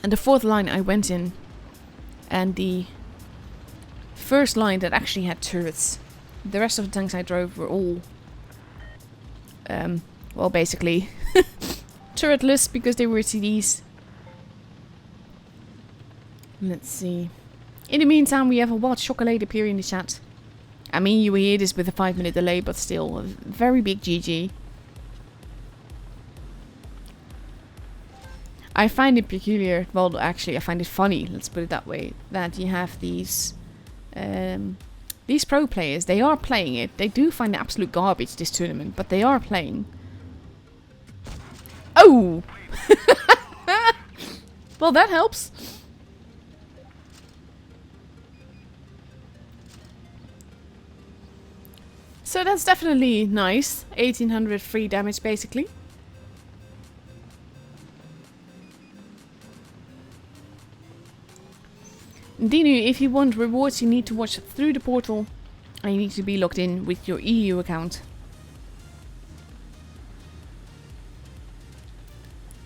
And the fourth line I went in, and the first line that actually had turrets. The rest of the tanks I drove were all, well, basically turretless because they were CDs. Let's see. In the meantime, we have a wild chocolate appear in the chat. I mean, you hear this with a 5-minute delay, but still, a very big GG. I find it peculiar, well, actually, I find it funny, let's put it that way, that you have these pro players. They are playing it. They do find it absolute garbage, this tournament, but they are playing. Oh! Well, that helps. So that's definitely nice. 1800 free damage, basically. Dinu, if you want rewards, you need to watch through the portal. And you need to be logged in with your EU account.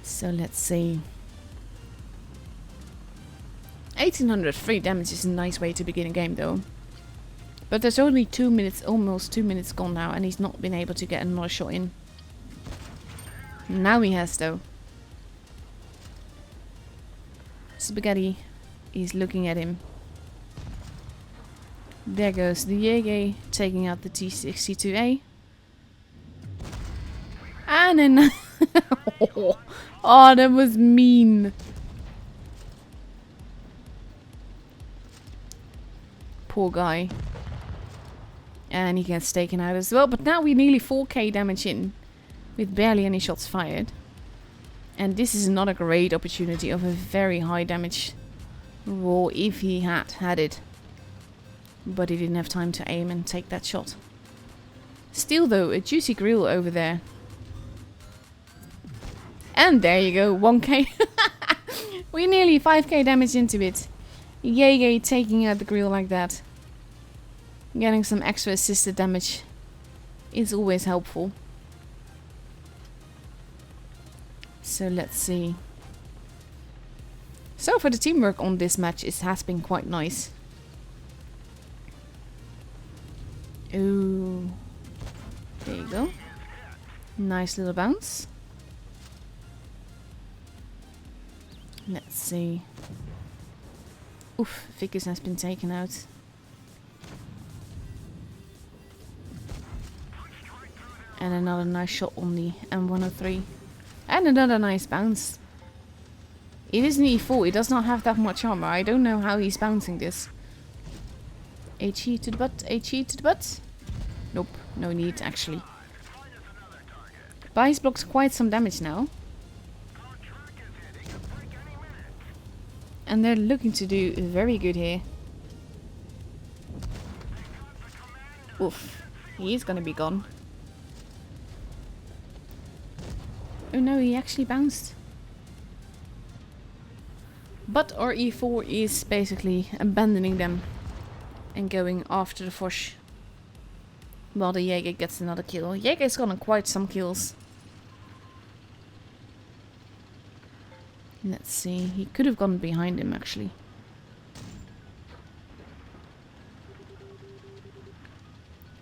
So let's see. 1800 free damage is a nice way to begin a game, though. But there's only 2 minutes, almost 2 minutes gone now, and he's not been able to get another shot in. Now he has, though. Spaghetti is looking at him. There goes the Jäger taking out the T62A. And then... oh, that was mean. Poor guy. And he gets taken out as well. But now we're nearly 4k damage in. With barely any shots fired. And this is another great opportunity of a very high damage roll if he had it. But he didn't have time to aim and take that shot. Still though, a juicy grill over there. And there you go, 1k. We're nearly 5k damage into it. Jäger taking out the grill like that. Getting some extra assisted damage is always helpful. So let's see. So for the teamwork on this match, it has been quite nice. Ooh. There you go. Nice little bounce. Let's see. Oof, Vickers has been taken out. And another nice shot on the M103. And another nice bounce. It is an E4, it does not have that much armor. I don't know how he's bouncing this. HE to the butt, HE to the butt. Nope, no need actually. But he's blocked quite some damage now. And they're looking to do very good here. Oof, he is gonna be gone. Oh no, he actually bounced. But our E4 is basically abandoning them and going after the Foch. While the Jäger gets another kill. Jäger's gotten quite some kills. Let's see, he could have gone behind him actually.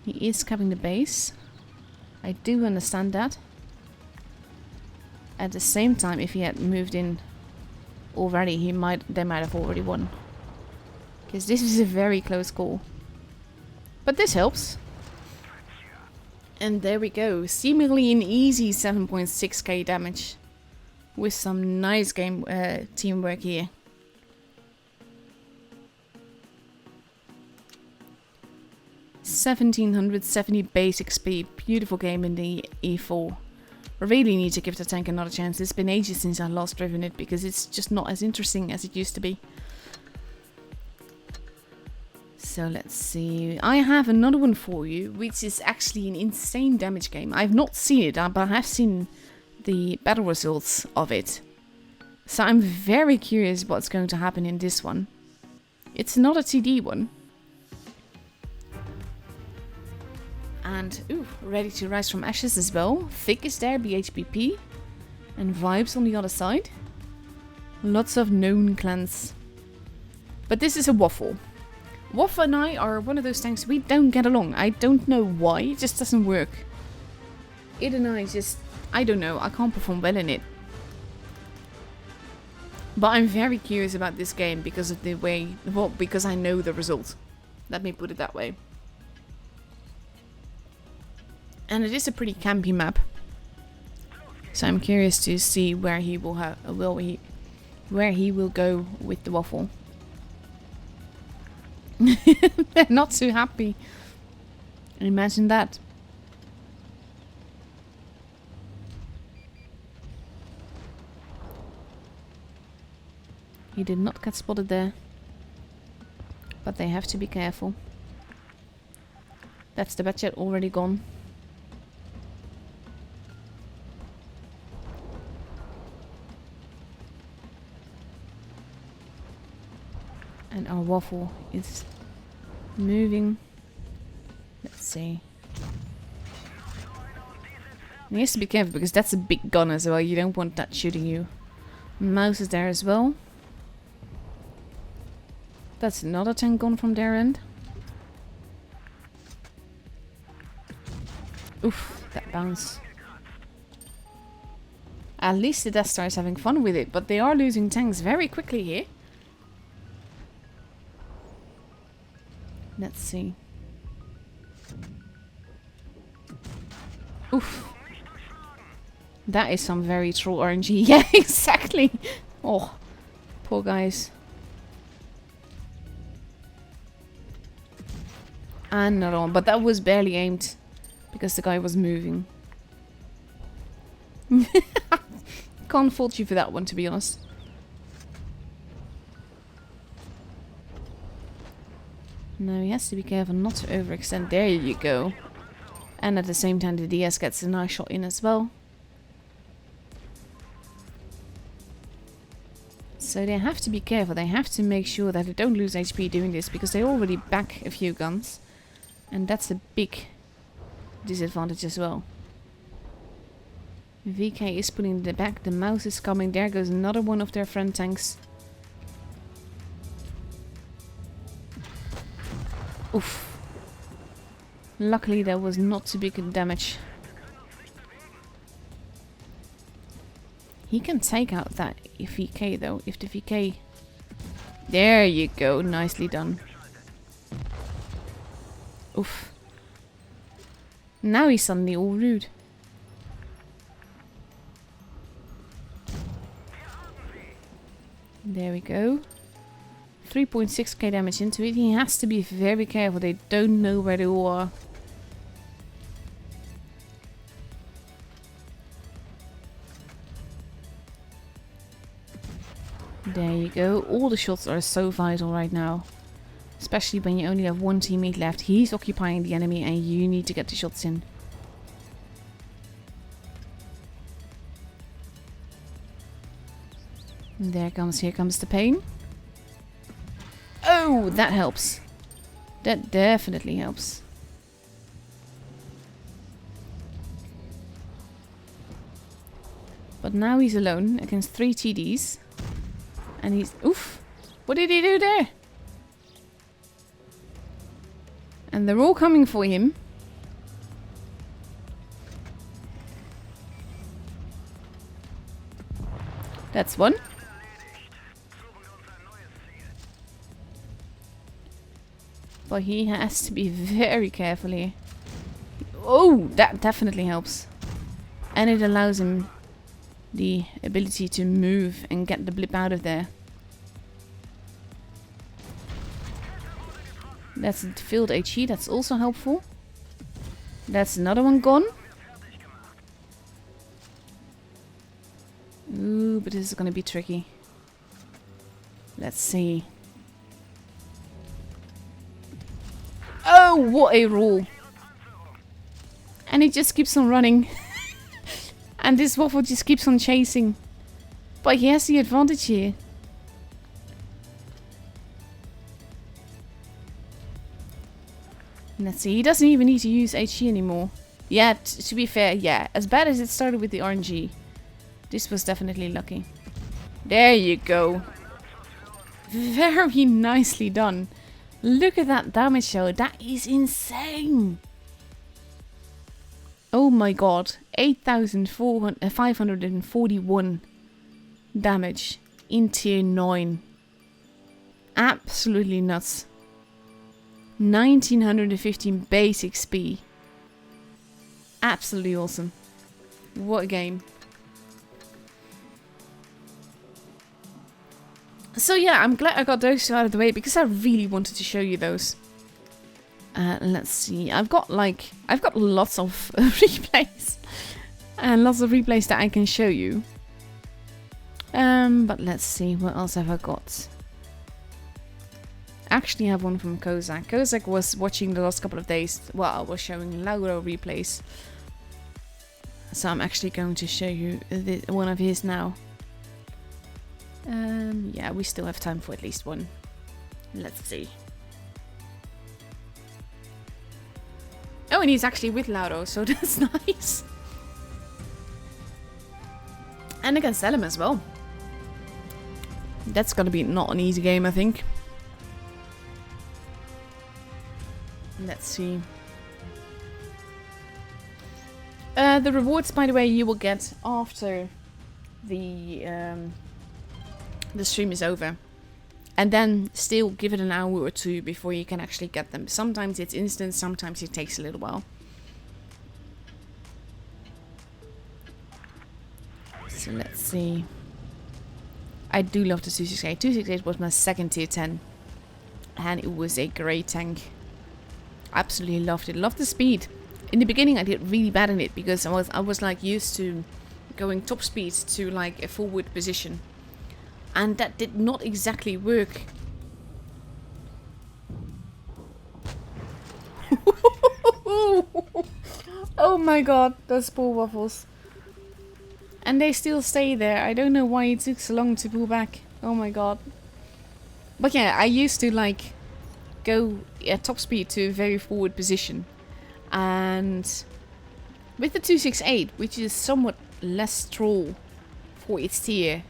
He is capping the base. I do understand that. At the same time, if he had moved in already, they might have already won. Because this is a very close call. But this helps. And there we go. Seemingly an easy 7.6k damage. With some nice game teamwork here. $1,770 base XP. Beautiful game in the E4. I really need to give the tank another chance. It's been ages since I last driven it because it's just not as interesting as it used to be. So let's see. I have another one for you, which is actually an insane damage game. I've not seen it, but I have seen the battle results of it. So I'm very curious what's going to happen in this one. It's not a TD one. And, ooh, ready to rise from ashes as well. Thick is there, BHBP. And Vibes on the other side. Lots of known clans. But this is a Waffle. Waffle and I are one of those tanks, we don't get along. I don't know why, it just doesn't work. It and I just, I don't know, I can't perform well in it. But I'm very curious about this game because of the way, well, because I know the result. Let me put it that way. And it is a pretty campy map. So I'm curious to see where he will where he will go with the Waffle. They're not too happy. Imagine that. He did not get spotted there. But they have to be careful. That's the Batchet already gone. And our Waffle is moving. Let's see. And he has to be careful because that's a big gun as well. You don't want that shooting you. Mouse is there as well. That's another tank gone from their end. Oof, that bounce. At least the Death Star is having fun with it, but they are losing tanks very quickly here. Let's see. Oof. That is some very troll RNG. Yeah, exactly. Oh, poor guys. And another one, but that was barely aimed because the guy was moving. Can't fault you for that one, to be honest. No, he has to be careful not to overextend. There you go. And at the same time, the DS gets a nice shot in as well. So they have to be careful. They have to make sure that they don't lose HP doing this, because they already back a few guns. And that's a big disadvantage as well. VK is pulling the back. The mouse is coming. There goes another one of their front tanks. Oof. Luckily that was not too big damage. He can take out that VK though. If the VK... There you go. Nicely done. Oof. Now he's suddenly all rude. There we go. 3.6k damage into it. He has to be very careful. They don't know where they all are. There you go. All the shots are so vital right now. Especially when you only have one teammate left. He's occupying the enemy and you need to get the shots in. And here comes the pain. Oh, that helps. That definitely helps. But now he's alone against 3 TDs. And he's... Oof! What did he do there? And they're all coming for him. That's one. But he has to be very careful here. Oh, that definitely helps. And it allows him the ability to move and get the blip out of there. That's filled HE, that's also helpful. That's another one gone. Ooh, but this is gonna be tricky. Let's see. Oh, what a roll. And it just keeps on running. And this Waffle just keeps on chasing. But he has the advantage here. Let's see, he doesn't even need to use HE anymore. Yeah, to be fair, yeah. As bad as it started with the RNG, this was definitely lucky. There you go. Very nicely done. Look at that damage show. That is insane. Oh my god. 8,541 damage in tier 9. Absolutely nuts. 1915 base XP. Absolutely awesome. What a game. So yeah, I'm glad I got those two out of the way because I really wanted to show you those. Let's see. I've got lots of replays. And lots of replays that I can show you. But let's see, what else have I got? Actually, I have one from Kozak. Kozak was watching the last couple of days while I was showing Lauro replays. So I'm actually going to show you one of his now. Yeah, we still have time for at least one. Let's see. Oh, and he's actually with Lauro, so that's nice. And I can sell him as well. That's gonna be not an easy game, I think. Let's see. The rewards, by the way, you will get after the stream is over. And then still give it an hour or two before you can actually get them. Sometimes it's instant, sometimes it takes a little while. So let's see. I do love the 268. 268 was my second tier 10. And it was a great tank. Absolutely loved it. Loved the speed. In the beginning I did really bad in it because I was like used to going top speed to like a forward position. And that did not exactly work. Oh my god, those ball waffles. And they still stay there. I don't know why it took so long to pull back. Oh my god. But yeah, I used to like go at top speed to a very forward position. And with the 268, which is somewhat less troll for its tier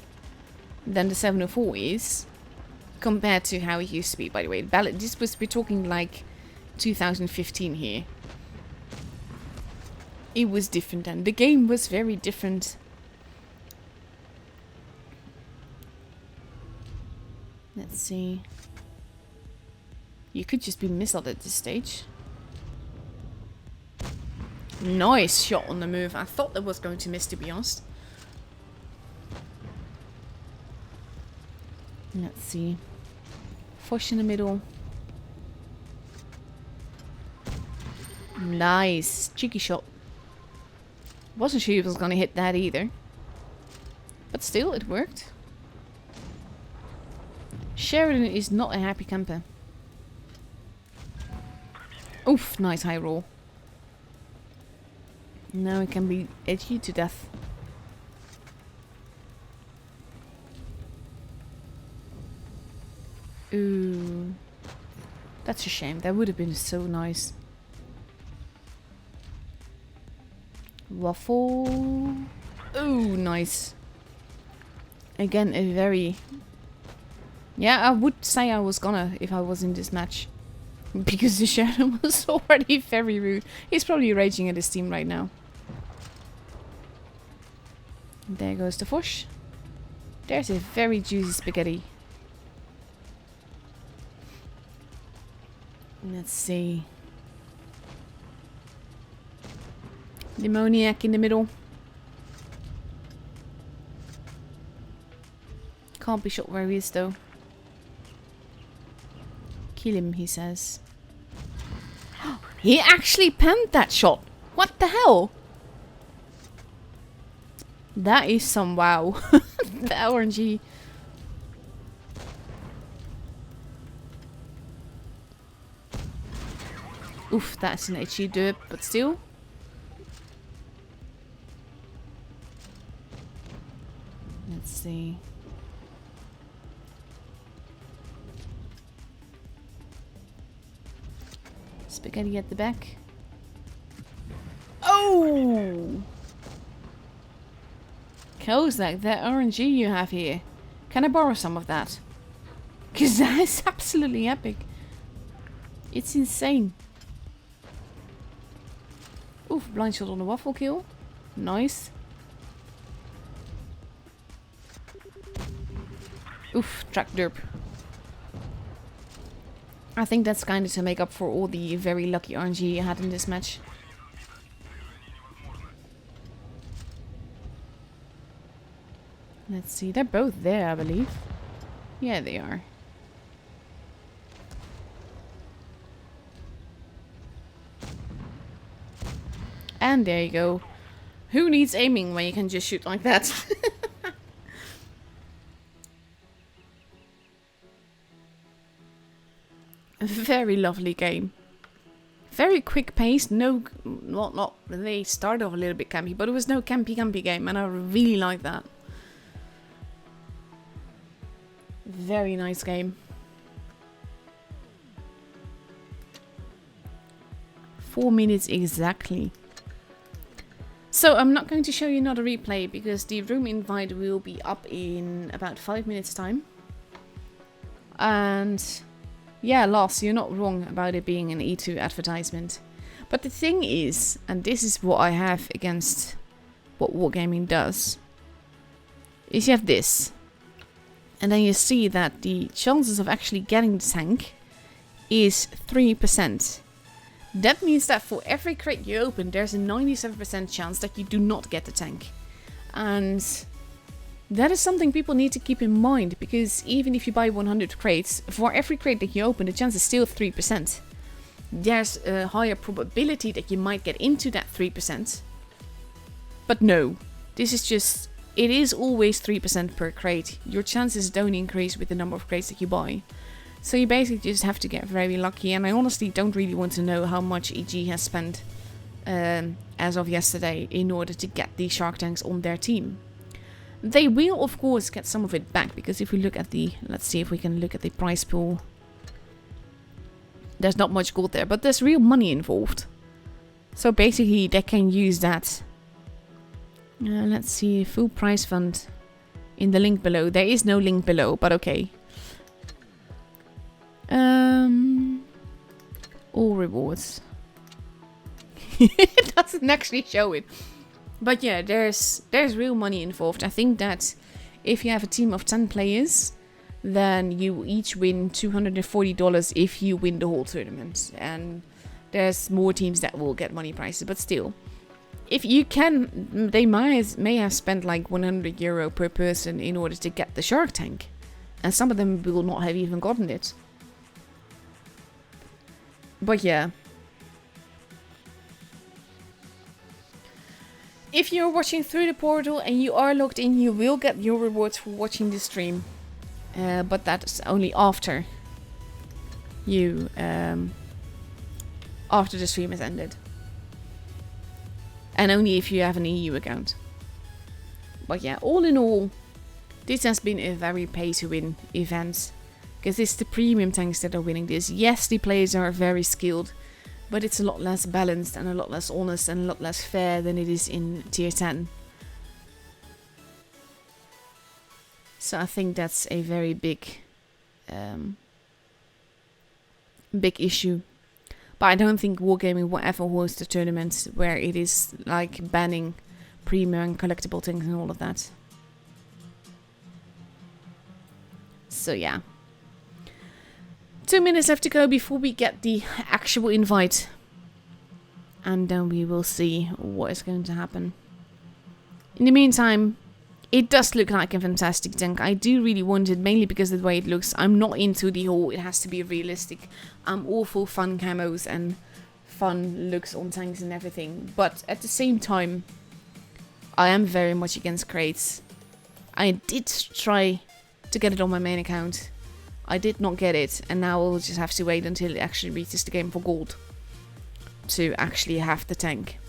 than the 704 is, compared to how it used to be, by the way. This was, we're talking like 2015 here. It was different then. The game was very different. Let's see. You could just be missed at this stage. Nice shot on the move. I thought that was going to miss, to be honest. Let's see. Fosh in the middle. Nice. Cheeky shot. Wasn't sure if it was going to hit that either. But still, it worked. Sheridan is not a happy camper. Oof, nice high roll. Now it can be edgy to death. Ooh. That's a shame. That would have been so nice. Waffle. Ooh, nice. Again, a very... Yeah, I would say I was gonna if I was in this match. Because the Shadow was already very rude. He's probably raging at his team right now. There goes the Fosh. There's a very juicy spaghetti. Let's see. Demoniac in the middle. Can't be shot where he is though. Kill him, he says. He actually penned that shot. What the hell? That is some wow. The RNG. Oof, that's an HG derp, but still. Let's see. Spaghetti at the back. Oh! Kozak, that RNG you have here. Can I borrow some of that? Because that is absolutely epic. It's insane. Oof, blind shot on the waffle kill. Nice. Oof, track derp. I think that's kind of to make up for all the very lucky RNG I had in this match. Let's see, they're both there, I believe. Yeah, they are. And there you go. Who needs aiming when you can just shoot like that? A very lovely game. Very quick paced. No, not. They started off a little bit campy, but it was no campy game, and I really like that. Very nice game. 4 minutes exactly. So I'm not going to show you another replay because the room invite will be up in about 5 minutes time. And yeah, Lars, you're not wrong about it being an E2 advertisement. But the thing is, and this is what I have against what Wargaming does, is you have this. And then you see that the chances of actually getting the tank is 3%. That means that for every crate you open, there's a 97% chance that you do not get the tank. And that is something people need to keep in mind, because even if you buy 100 crates, for every crate that you open, the chance is still 3%. There's a higher probability that you might get into that 3%. But no, this is just, it is always 3% per crate. Your chances don't increase with the number of crates that you buy. So you basically just have to get very lucky, and I honestly don't really want to know how much EG has spent as of yesterday in order to get these Shark Tanks on their team. They will of course get some of it back, because if we look at the, let's see if we can look at the prize pool. There's not much gold there, but there's real money involved. So basically they can use that. Let's see, full prize fund in the link below. There is no link below, but okay. All rewards. It doesn't actually show it. But yeah, there's real money involved. I think that if you have a team of 10 players, then you each win $240 if you win the whole tournament. And there's more teams that will get money prizes, but still. If you can, they may have spent like €100 per person in order to get the Shark Tank. And some of them will not have even gotten it. But yeah. If you're watching through the portal and you are logged in, you will get your rewards for watching the stream. But that's only after you after the stream has ended. And only if you have an EU account. But yeah, all in all, this has been a very pay-to-win event. Because it's the premium tanks that are winning this. Yes, the players are very skilled, but it's a lot less balanced and a lot less honest and a lot less fair than it is in tier 10. So I think that's a very big issue. But I don't think Wargaming will ever host a tournament where it is like banning premium and collectible things and all of that. So yeah. 2 minutes left to go before we get the actual invite. And then we will see what is going to happen. In the meantime, it does look like a fantastic tank. I do really want it, mainly because of the way it looks. I'm not into the whole, it has to be realistic. I'm all for fun camos and fun looks on tanks and everything. But at the same time, I am very much against crates. I did try to get it on my main account. I did not get it, and now we'll just have to wait until it actually reaches the game for gold to actually have the tank.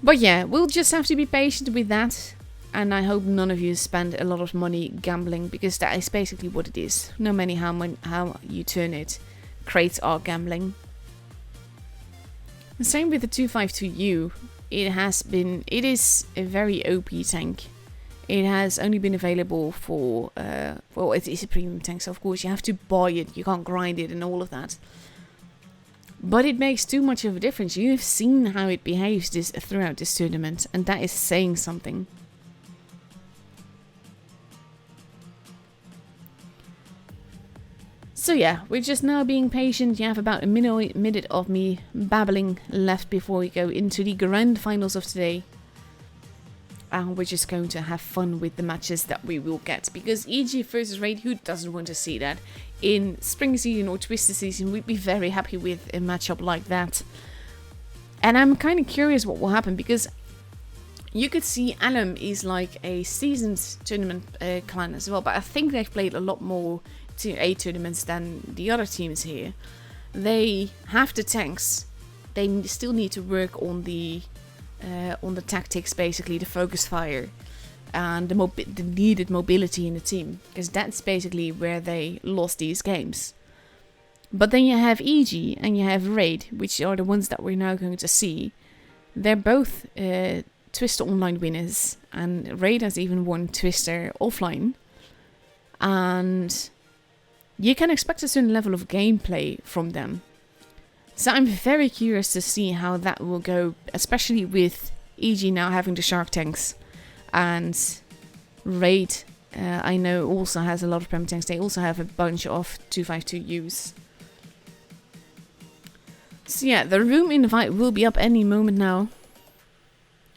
But yeah, we'll just have to be patient with that, and I hope none of you spend a lot of money gambling, because that is basically what it is. No matter how you turn it, crates are gambling. The same with the 252U. It is a very OP tank. It has only been available for, well, it is a premium tank, so of course you have to buy it, you can't grind it and all of that. But it makes too much of a difference. You have seen how it behaves throughout this tournament, and that is saying something. So yeah, we're just now being patient. You have about a minute of me babbling left before we go into the grand finals of today. And we're just going to have fun with the matches that we will get. Because EG versus Raid, who doesn't want to see that? In spring season or twister season, we'd be very happy with a matchup like that. And I'm kind of curious what will happen, because you could see Alum is like a seasoned tournament clan as well. But I think they've played a lot more Tier A tournaments than the other teams here. They have the tanks. They still need to work on the tactics, basically the focus fire and the needed mobility in the team, because that's basically where they lost these games. But then you have EG and you have Raid, which are the ones that we're now going to see. They're both Twister Online winners, and Raid has even won Twister offline. And you can expect a certain level of gameplay from them. So I'm very curious to see how that will go, especially with EG now having the Shark tanks. And Raid, I know, also has a lot of Prem tanks. They also have a bunch of 252Us. So yeah, the room invite will be up any moment now.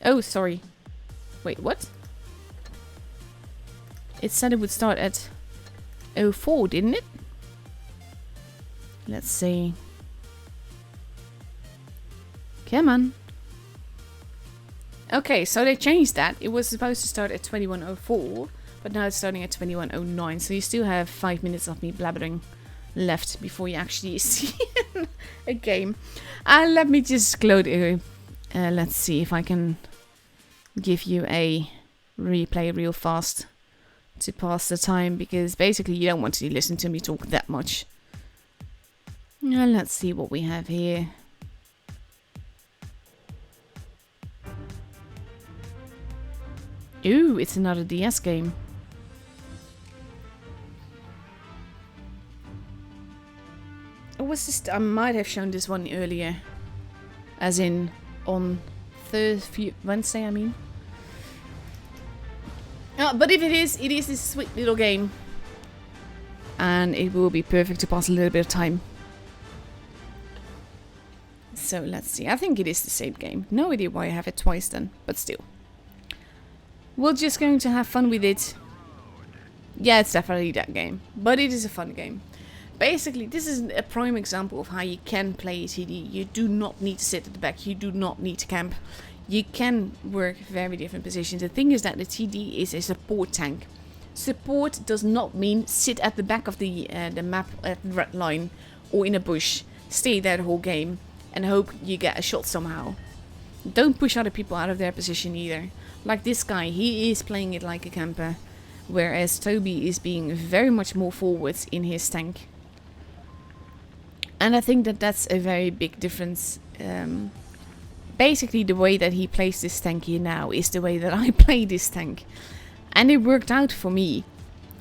Oh, sorry. Wait, what? It said it would start at 04, didn't it? Let's see. Come on. Okay, so they changed that. It was supposed to start at 21:04, but now it's starting at 21:09. So you still have 5 minutes of me blabbering left before you actually see a game. Let me just load it. Let's see if I can give you a replay real fast to pass the time, because basically you don't want to listen to me talk that much. Let's see what we have here. Ooh, it's another DS game. Or was this? I might have shown this one earlier. As in, on Wednesday, I mean. But if it is this sweet little game. And it will be perfect to pass a little bit of time. So let's see. I think it is the same game. No idea why I have it twice then, but still. We're just going to have fun with it. Yeah, it's definitely that game. But it is a fun game. Basically, this is a prime example of how you can play TD. You do not need to sit at the back. You do not need to camp. You can work very different positions. The thing is that the TD is a support tank. Support does not mean sit at the back of the map at the red line or in a bush. Stay there the whole game and hope you get a shot somehow. Don't push other people out of their position either. Like this guy, he is playing it like a camper, whereas Toby is being very much more forwards in his tank. And I think that that's a very big difference. Basically, the way that he plays this tank here now is the way that I play this tank. And it worked out for me.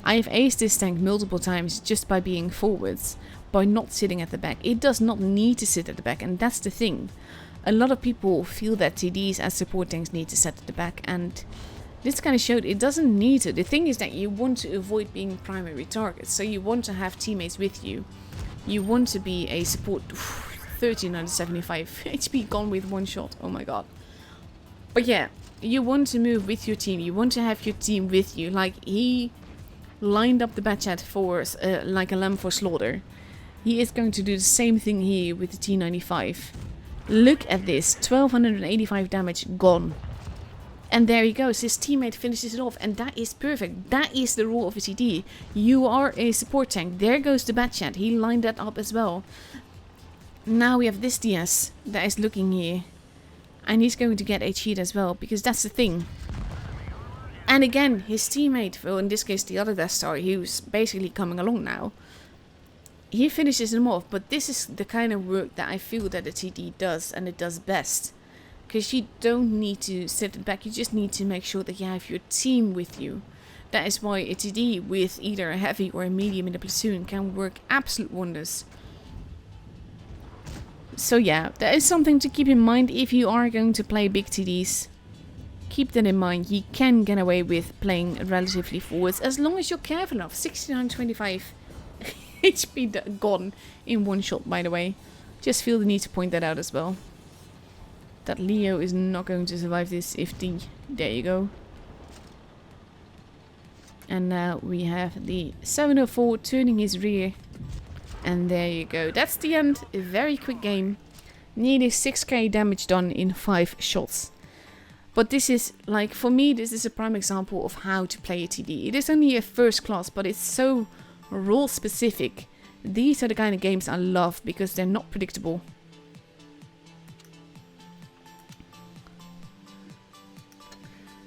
I've aced this tank multiple times just by being forwards, by not sitting at the back. It does not need to sit at the back, and that's the thing. A lot of people feel that TDs as support tanks need to sit at the back, and this kind of showed it doesn't need to. The thing is that you want to avoid being primary targets, so you want to have teammates with you. You want to be a support. 13 out of 75 HP gone with one shot. Oh my god. But yeah, you want to move with your team. You want to have your team with you. Like, he lined up the Batchat for like a lamb for slaughter. He is going to do the same thing here with the T95. Look at this. 1285 damage gone. And there he goes. His teammate finishes it off. And that is perfect. That is the rule of a TD. You are a support tank. There goes the Batchat. He lined that up as well. Now we have this DS that is looking here. And he's going to get a cheat as well. Because that's the thing. And again, his teammate, well in this case the other Death Star, who's basically coming along now. He finishes him off. But this is the kind of work that I feel that the TD does. And it does best. Because you don't need to sit it back, you just need to make sure that you have your team with you. That is why a TD with either a heavy or a medium in the platoon can work absolute wonders. So yeah, that is something to keep in mind if you are going to play big TDs. Keep that in mind. You can get away with playing relatively forwards as long as you're careful enough. 6925 HP gone in one shot, by the way. Just feel the need to point that out as well. That Leo is not going to survive this if the... There you go. And now we have the 704 turning his rear. And there you go. That's the end. A very quick game. Nearly 6k damage done in 5 shots. But this is, like, for me, this is a prime example of how to play a TD. It is only a first class, but it's so role specific. These are the kind of games I love because they're not predictable.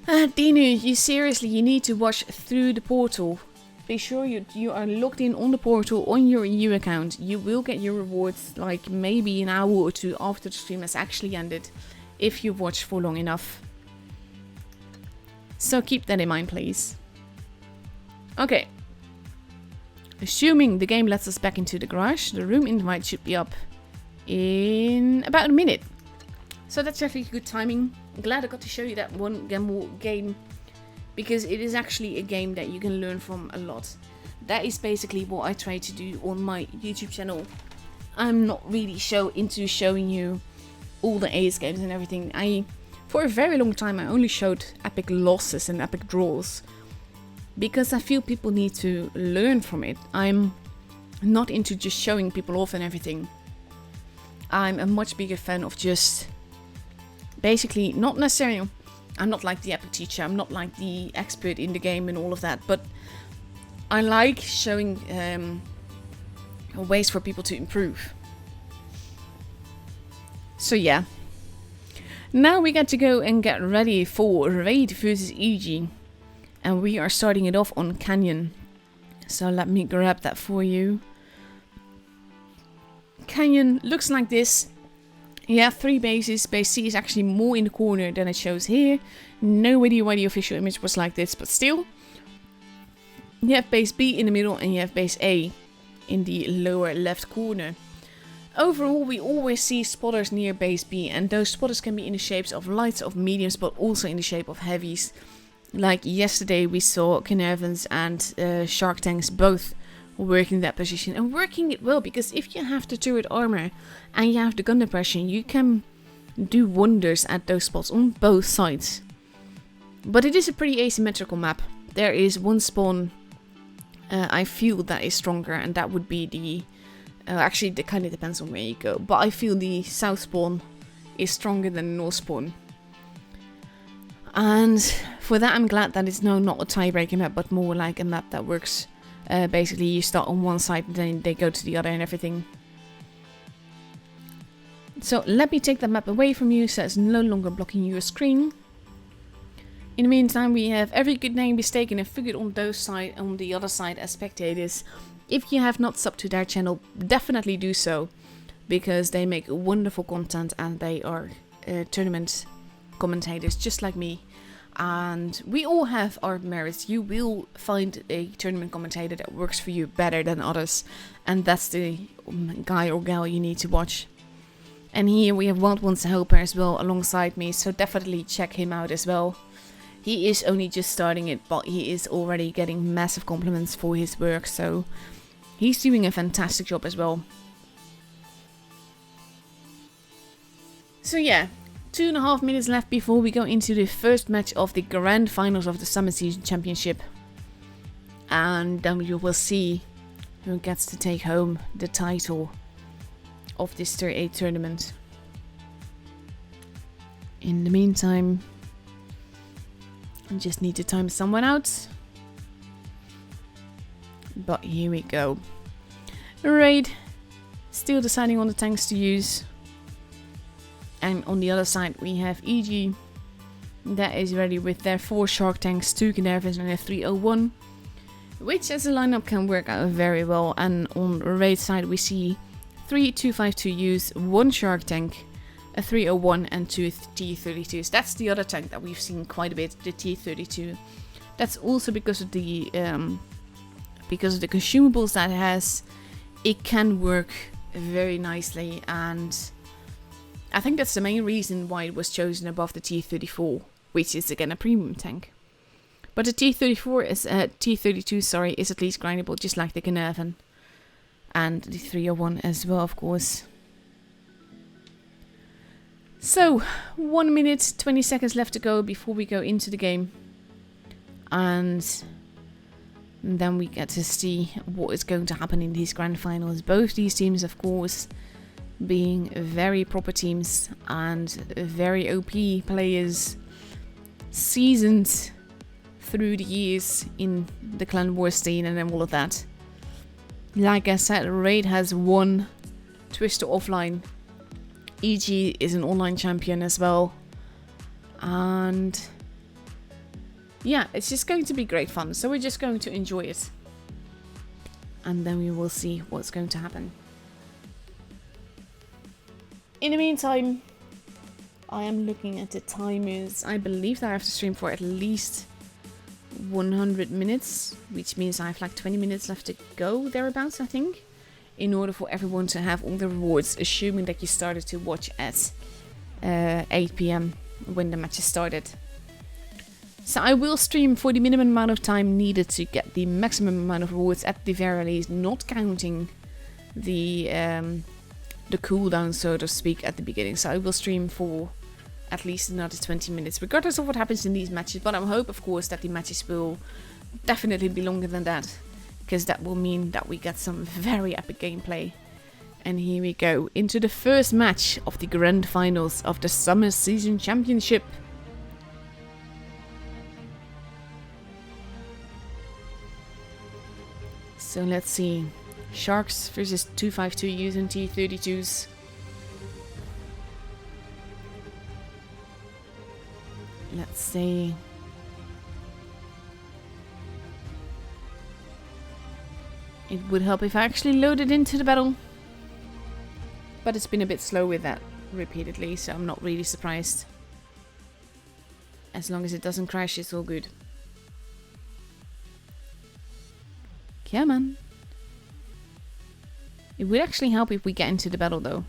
Dinu, you need to watch through the portal. Be sure you are logged in on the portal on your EU account. You will get your rewards like maybe an hour or two after the stream has actually ended, if you watch for long enough. So keep that in mind, please. Okay. Assuming the game lets us back into the garage, the room invite should be up in about a minute. So that's actually good timing. I'm glad I got to show you that one game, because it is actually a game that you can learn from a lot. That is basically what I try to do on my YouTube channel. I'm not really into showing you all the ace games and everything. For a very long time, I only showed epic losses and epic draws, because I feel people need to learn from it. I'm not into just showing people off and everything. I'm a much bigger fan of just basically, not necessarily, I'm not like the epic teacher, I'm not like the expert in the game and all of that, but I like showing ways for people to improve. So yeah. Now we got to go and get ready for Raid versus EG. And we are starting it off on Canyon. So let me grab that for you. Canyon looks like this. You have 3 bases. Base C is actually more in the corner than it shows here. No idea why the official image was like this, but still. You have base B in the middle and you have base A in the lower left corner. Overall, we always see spotters near base B, and those spotters can be in the shapes of lights, of mediums, but also in the shape of heavies. Like yesterday we saw Canervans and Shark Tanks both working that position, and working it well, because if you have the turret armor and you have the gun depression, you can do wonders at those spots on both sides. But it is a pretty asymmetrical map. There is one spawn I feel that is stronger, and that would be the... actually, it kind of depends on where you go, but I feel the south spawn is stronger than the north spawn. And for that, I'm glad that it's now not a tiebreaker map, but more like a map that works. Basically, you start on one side and then they go to the other and everything. So let me take that map away from you so it's no longer blocking your screen. In the meantime, we have every good name is taken and figured on the other side as spectators. If you have not subbed to their channel, definitely do so, because they make wonderful content and they are tournament commentators just like me. And we all have our merits. You will find a tournament commentator that works for you better than others, and that's the guy or gal you need to watch. And here we have Wild Ones Helper as well alongside me, so definitely check him out as well. He is only just starting it, but he is already getting massive compliments for his work, so he's doing a fantastic job as well. So yeah, 2.5 minutes left before we go into the first match of the grand finals of the Summer Season Championship. And then you will see who gets to take home the title of this Tier 8 tournament. In the meantime, I just need to time someone out. But here we go. Raid, still deciding on the tanks to use. And on the other side we have EG. That is ready with their 4 Shark Tanks, 2 Canervans and a 301. Which as a lineup can work out very well. And on the Raid side we see 3 252Us, 1 Shark Tank, a 301 and 2 T32s. That's the other tank that we've seen quite a bit, the T32. That's also because of the consumables that it has. It can work very nicely, and I think that's the main reason why it was chosen above the T34, which is again a premium tank. But the T32 is at least grindable, just like the Gnavan and the 301 as well, of course. So 1 minute 20 seconds left to go before we go into the game, and then we get to see what is going to happen in these grand finals. Both these teams, of course, being very proper teams and very OP players, seasoned through the years in the clan war scene and all of that. Like I said, Raid has won Twister offline. EG is an online champion as well, and yeah, it's just going to be great fun. So we're just going to enjoy it, and then we will see what's going to happen. In the meantime, I am looking at the timers. I believe that I have to stream for at least 100 minutes, which means I have like 20 minutes left to go, thereabouts, I think, in order for everyone to have all the rewards, assuming that you started to watch at 8 PM when the matches started. So I will stream for the minimum amount of time needed to get the maximum amount of rewards, at the very least, not counting the cooldown, so to speak, at the beginning. So I will stream for at least another 20 minutes, regardless of what happens in these matches. But I hope, of course, that the matches will definitely be longer than that, because that will mean that we get some very epic gameplay. And here we go into the first match of the grand finals of the Summer Season Championship. So let's see. Sharks versus 252 using T32s. Let's see. It would help if I actually loaded into the battle. But it's been a bit slow with that repeatedly, so I'm not really surprised. As long as it doesn't crash, it's all good. Come on. It would actually help if we get into the battle, though.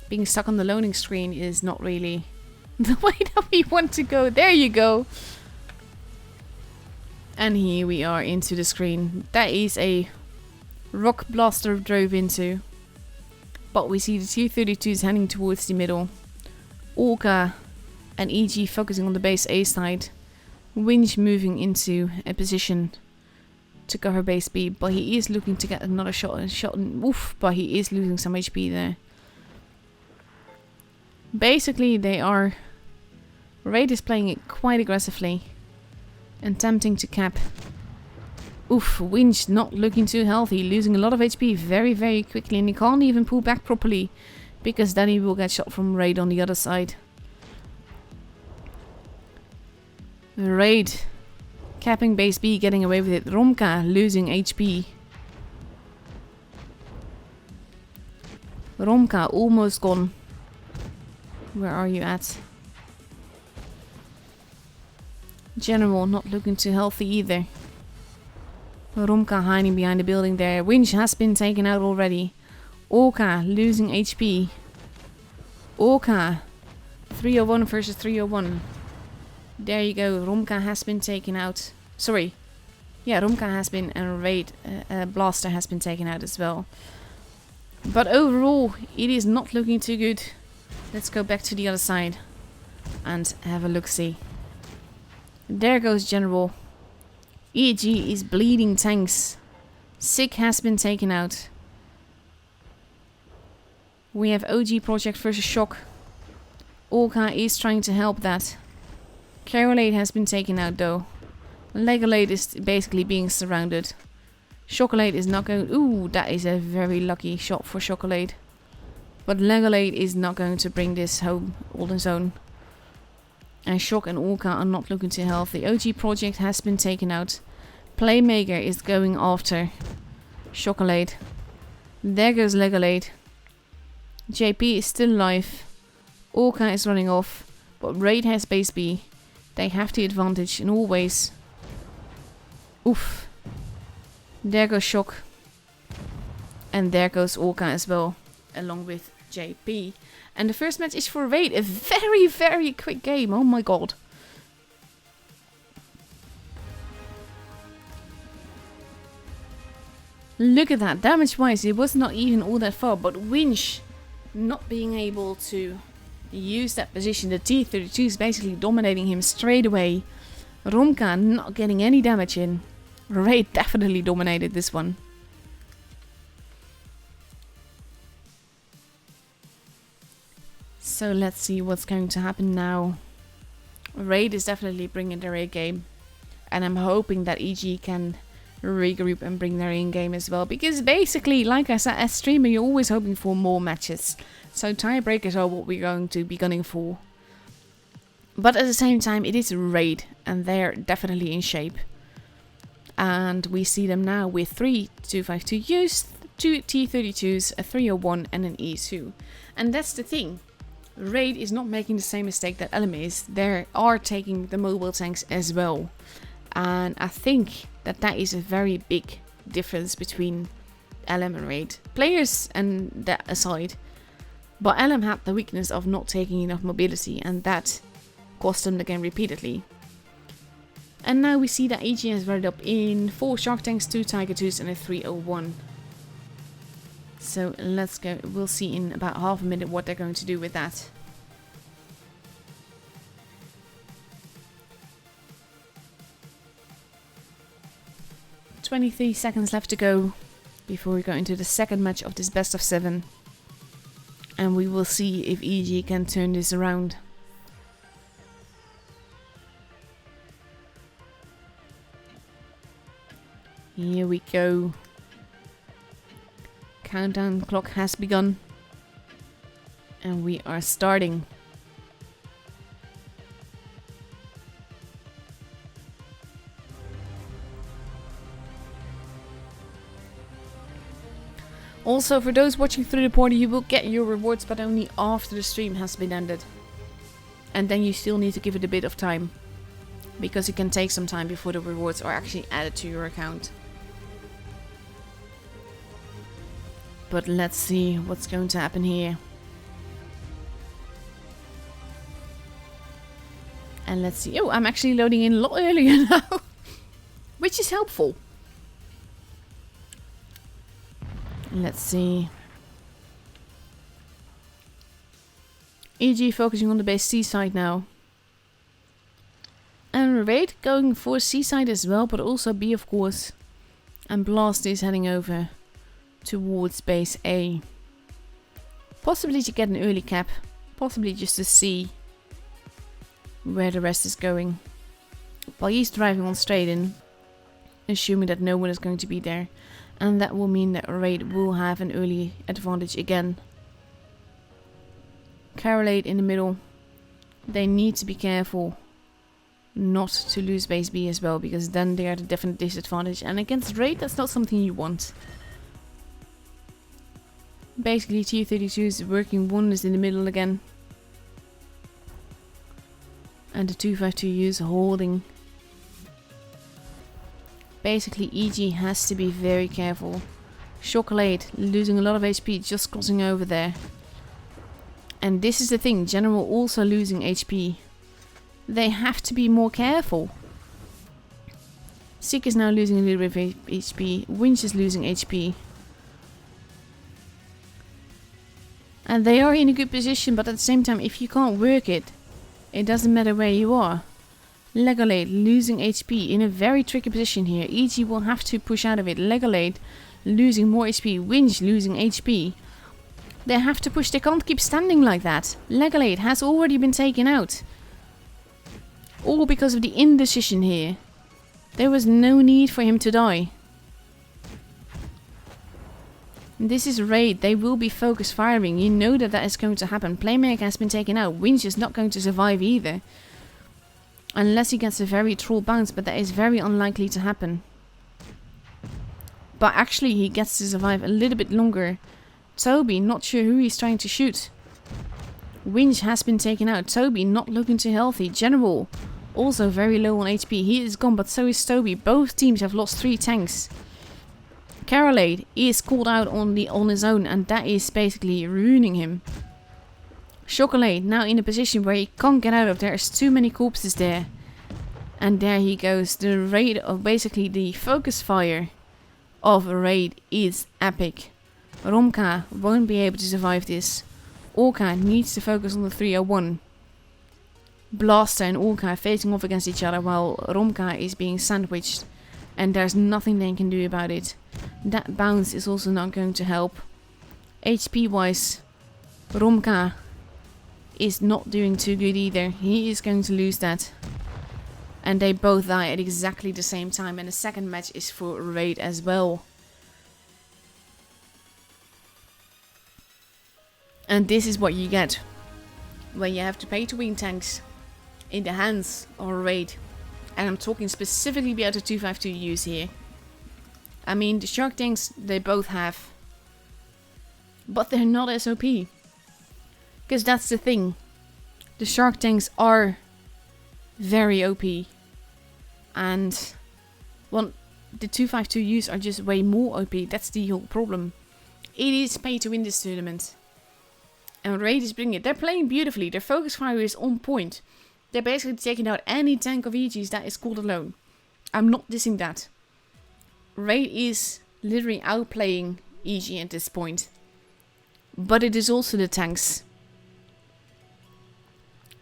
Being stuck on the loading screen is not really the way that we want to go. There you go. And here we are into the screen. That is a rock blaster drove into. But we see the T-32s heading towards the middle. Orca and EG focusing on the base A side. Winch moving into a position to cover base B, but he is looking to get another shot. Oof, but he is losing some HP there. Basically, Raid is playing it quite aggressively, attempting to cap. Oof, Winch not looking too healthy, losing a lot of HP very, very quickly, and he can't even pull back properly, because then he will get shot from Raid on the other side. Raid capping base B, getting away with it. Romka losing HP. Romka almost gone. Where are you at? General not looking too healthy either. Romka hiding behind the building there. Winch has been taken out already. Orca losing HP. Orca 301 versus 301. There you go. Romka has been taken out. Sorry. Yeah, Romka has been, and Raid Blaster has been taken out as well. But overall, it is not looking too good. Let's go back to the other side and have a look-see. There goes General. EG is bleeding tanks. Sick has been taken out. We have OG Project versus Shock. Orca is trying to help that. Carolade has been taken out though. Legolade is basically being surrounded. Chocolate is not going... Ooh, that is a very lucky shot for Chocolate. But Legolade is not going to bring this home all on his own. And Shock and Orca are not looking too healthy. OG Project has been taken out. Playmaker is going after Chocolate. There goes Legolade. JP is still alive. Orca is running off. But Raid has base B. They have the advantage in all ways. Oof. There goes Shock. And there goes Orca as well. Along with JP. And the first match is for Raid. A very, very quick game. Oh my god. Look at that. Damage-wise, it was not even all that far. But Winch not being able to use that position. The T-32 is basically dominating him straight away. Romka not getting any damage in. Raid definitely dominated this one. So let's see what's going to happen now. Raid is definitely bringing their A game. And I'm hoping that EG can regroup and bring their in game as well. Because basically, like I said, as streamer, you're always hoping for more matches. So tiebreakers are what we're going to be gunning for. But at the same time, it is Raid. And they're definitely in shape. And we see them now with 3 252Us, 2 T-32s, a 301 and an E2. And that's the thing. Raid is not making the same mistake that LM is. They are taking the mobile tanks as well. And I think that that is a very big difference between LM and Raid. Players and that aside. But LM had the weakness of not taking enough mobility. And that cost them the game repeatedly. And now we see that EG has read up in 4 Shark Tanks, 2 Tiger 2s and a 301. So let's go. We'll see in about half a minute what they're going to do with that. "23 seconds left to go before we go into the second match of this best of 7. And we will see if EG can turn this around. Here we go. Countdown clock has begun. And we are starting. Also, for those watching through the party, you will get your rewards, but only after the stream has been ended. And then you still need to give it a bit of time. Because it can take some time before the rewards are actually added to your account. But let's see what's going to happen here. And let's see. Oh, I'm actually loading in a lot earlier now. Which is helpful. Let's see. EG focusing on the base C side now. And Raid going for C side as well, but also B of course. And Blast is heading over towards base A. Possibly to get an early cap. Possibly just to see where the rest is going. While he's driving on straight in. Assuming that no one is going to be there. And that will mean that Raid will have an early advantage again. Correlate in the middle. They need to be careful not to lose base B as well, because then they are at a definite disadvantage. And against Raid, that's not something you want. Basically, T-32 is working wonders in the middle again. And the 252Us holding. Basically, EG has to be very careful. Chocolate losing a lot of HP just crossing over there. And this is the thing, General also losing HP. They have to be more careful. Seek is now losing a little bit of HP. Winch is losing HP. And they are in a good position, but at the same time, if you can't work it, it doesn't matter where you are. Legolade losing HP in a very tricky position here. EG will have to push out of it. Legolade losing more HP. Winch losing HP. They have to push. They can't keep standing like that. Legolade has already been taken out. All because of the indecision here. There was no need for him to die. This is Raid. They will be focus firing. You know that that is going to happen. Playmaker has been taken out. Winch is not going to survive either. Unless he gets a very troll bounce, but that is very unlikely to happen. But actually he gets to survive a little bit longer Toby, not sure who he's trying to shoot. Winch has been taken out. Toby not looking too healthy. General also very low on HP. He is gone, but so is Toby. Both teams have lost 3 tanks. Carolade is called out on his own, and that is basically ruining him. Chocolate now in a position where he can't get out of. There's too many corpses there. And there he goes. The raid of basically the focus fire of a raid is epic. Romka won't be able to survive this. Orca needs to focus on the 301. Blaster and Orca facing off against each other while Romka is being sandwiched. And there's nothing they can do about it. That bounce is also not going to help. HP wise, Romka is not doing too good either. He is going to lose that. And they both die at exactly the same time. And the second match is for raid as well. And this is what you get when you have to pay to win tanks in the hands of a raid. And I'm talking specifically about the 252Us here. I mean, the shark tanks, they both have. But they're not SOP. Because that's the thing. The shark tanks are very OP. And well, the 252Us are just way more OP. That's the whole problem. It is pay to win this tournament. And Raid is bringing it. They're playing beautifully. Their focus fire is on point. They're basically taking out any tank of EG's that is called alone. I'm not dissing that. Raid is literally outplaying EG at this point. But it is also the tanks.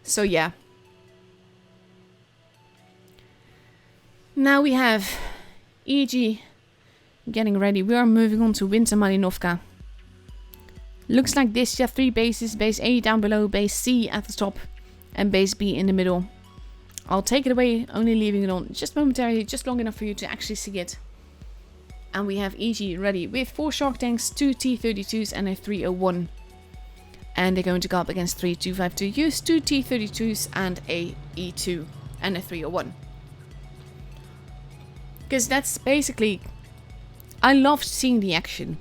So yeah. Now we have EG getting ready. We are moving on to Winter Malinovka. Looks like this. You have 3 bases. Base A down below, base C at the top, and base B in the middle. I'll take it away, only leaving it on just momentarily, just long enough for you to actually see it. And we have EG ready with 4 shark tanks, 2 T-32s and a 301. And they're going to go up against 3 252Us, 2 T-32s and a E2 and a 301. Because that's basically... I loved seeing the action.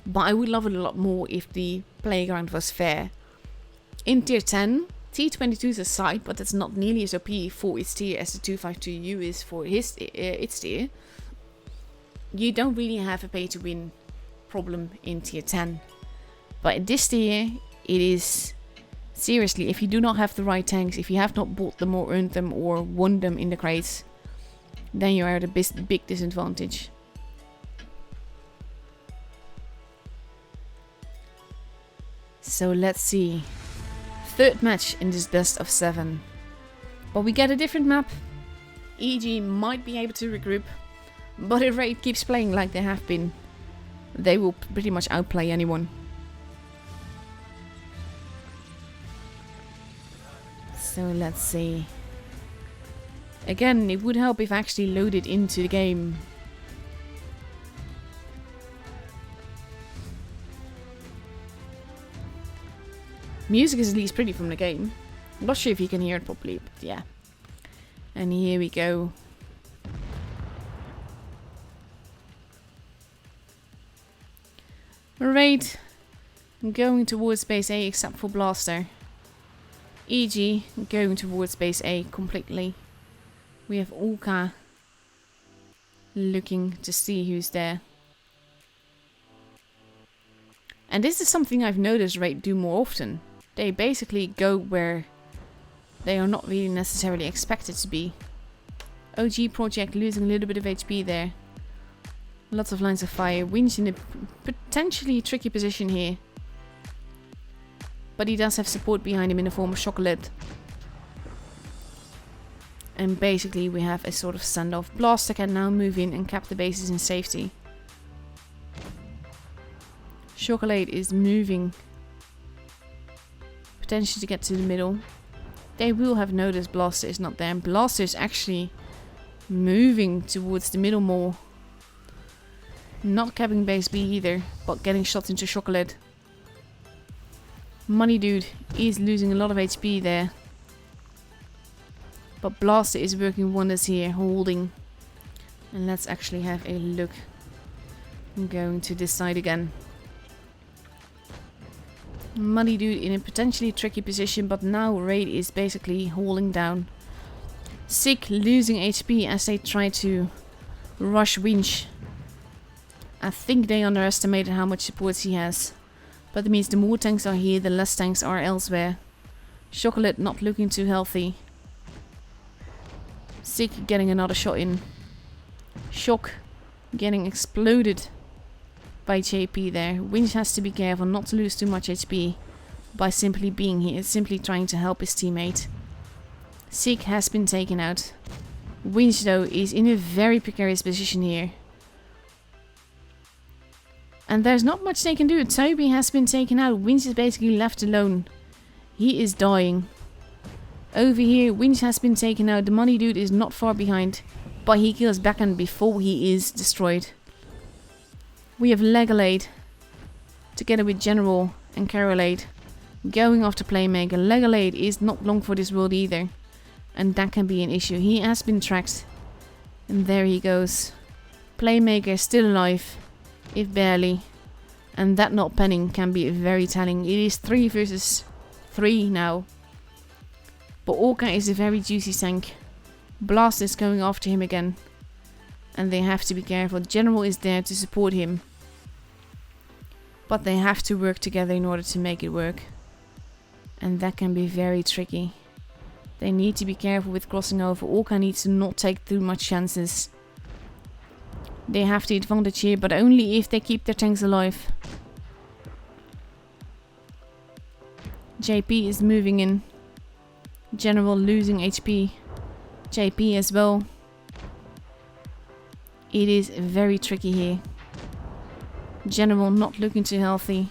But I would love it a lot more if the playground was fair. In tier 10, T-22s aside, but that's not nearly as OP for its tier as the 252U is for its tier. You don't really have a pay to win problem in tier 10. But in this tier, it is seriously, if you do not have the right tanks, if you have not bought them or earned them or won them in the crates, then you are at a big disadvantage. So let's see. 3rd match in this best of 7. But we get a different map. EG might be able to regroup. But if Raid keeps playing like they have been, they will pretty much outplay anyone. So let's see. Again, it would help if I actually loaded into the game. Music is at least pretty from the game. I'm not sure if you can hear it properly, but yeah. And here we go. Raid going towards base A except for Blaster. EG going towards base A completely. We have Orca looking to see who's there. And this is something I've noticed Raid do more often. They basically go where they are not really necessarily expected to be. OG Project losing a little bit of HP there. Lots of lines of fire. Winch in a potentially tricky position here. But he does have support behind him in the form of Chocolate. And basically we have a sort of standoff. Blaster can now move in and cap the bases in safety. Chocolate is moving potentially to get to the middle. They will have noticed Blaster is not there. And Blaster is actually moving towards the middle more. Not capping base B either, but getting shot into Chocolate. Money Dude is losing a lot of HP there. But Blaster is working wonders here, holding. And let's actually have a look. I'm going to this side again. Muddy Dude in a potentially tricky position, but now Raid is basically holding down. Sick losing HP as they try to rush Winch. I think they underestimated how much support he has. But that means the more tanks are here, the less tanks are elsewhere. Chocolate not looking too healthy. Sick getting another shot in. Shock getting exploded by JP there. Winch has to be careful not to lose too much HP by simply being here, simply trying to help his teammate. Sick has been taken out. Winch though is in a very precarious position here. And there's not much they can do. Toby has been taken out. Winch is basically left alone. He is dying. Over here, Winch has been taken out. The Money Dude is not far behind. But he kills Backhand before he is destroyed. We have Legalade. Together with General and Carolade. Going after Playmaker. Legalade is not long for this world either. And that can be an issue. He has been tracked. And there he goes. Playmaker is still alive. If barely. And that not penning can be very telling. It is 3 versus 3 now. But Orca is a very juicy tank. Blast is going after him again. And they have to be careful. General is there to support him. But they have to work together in order to make it work. And that can be very tricky. They need to be careful with crossing over. Orca needs to not take too much chances. They have the advantage here, but only if they keep their tanks alive. JP is moving in. General losing HP. JP as well. It is very tricky here. General not looking too healthy.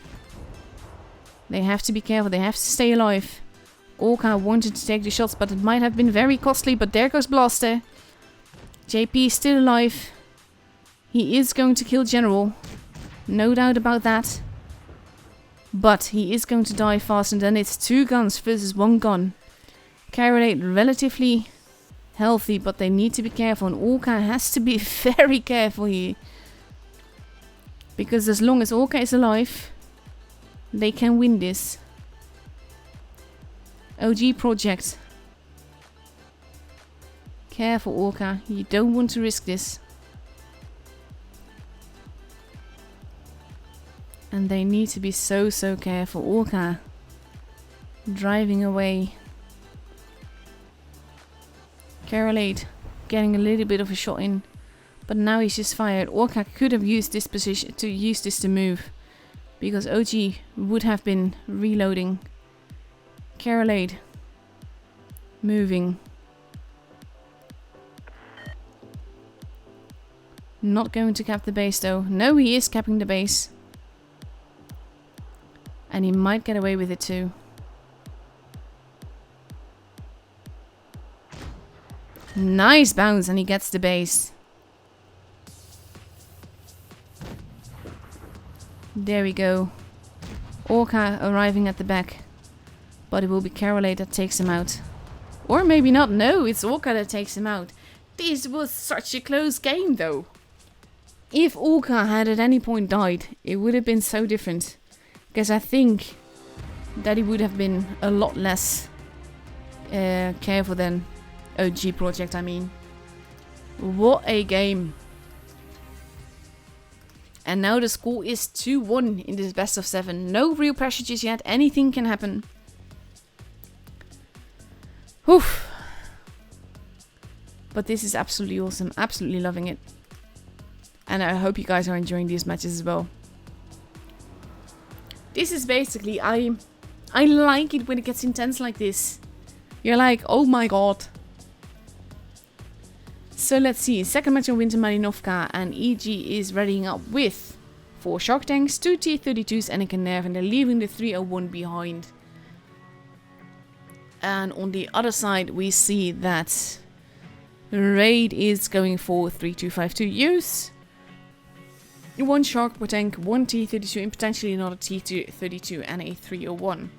They have to be careful. They have to stay alive. Orca wanted to take the shots, but it might have been very costly. But there goes Blaster. JP is still alive. He is going to kill General. No doubt about that. But he is going to die fast, and then it's 2 guns versus 1 gun. Carolade relatively healthy, but they need to be careful. And Orca has to be very careful here. Because as long as Orca is alive, they can win this. OG Project. Careful, Orca. You don't want to risk this. And they need to be so careful. Orca driving away. Carolade getting a little bit of a shot in. But now he's just fired. Orca could have used this position to use this to move. Because OG would have been reloading. Carolade moving. Not going to cap the base though. No, he is capping the base. And he might get away with it too. Nice bounce, and he gets the base. There we go. Orca arriving at the back. But it will be Carolade that takes him out. Or maybe not. No, it's Orca that takes him out. This was such a close game though. If Orca had at any point died, it would have been so different. Because I think that he would have been a lot less careful than OG Project, I mean. What a game. And now the score is 2-1 in this best of 7. No real pressure just yet. Anything can happen. Whew. But this is absolutely awesome. Absolutely loving it. And I hope you guys are enjoying these matches as well. This is basically, I like it when it gets intense like this. You're like, oh my god. So let's see. Second match on Winter Malinovka, and EG is readying up with 4 Shark Tanks, 2 T-32s and a Canerv, and they're leaving the 301 behind. And on the other side we see that Raid is going for 3252 use. 1 Shark per tank, 1 T-32 and potentially another T-32 and a 301.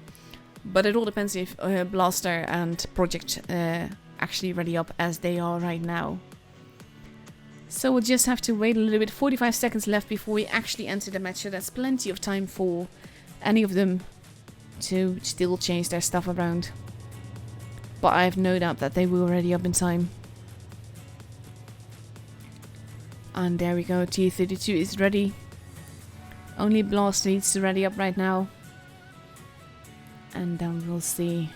But it all depends if Blaster and Project actually ready up as they are right now. So we'll just have to wait a little bit. 45 seconds left before we actually enter the match, so that's plenty of time for any of them to still change their stuff around. But I have no doubt that they will ready up in time. And there we go, Tier 32 is ready. Only Blast needs to ready up right now. And then we'll see.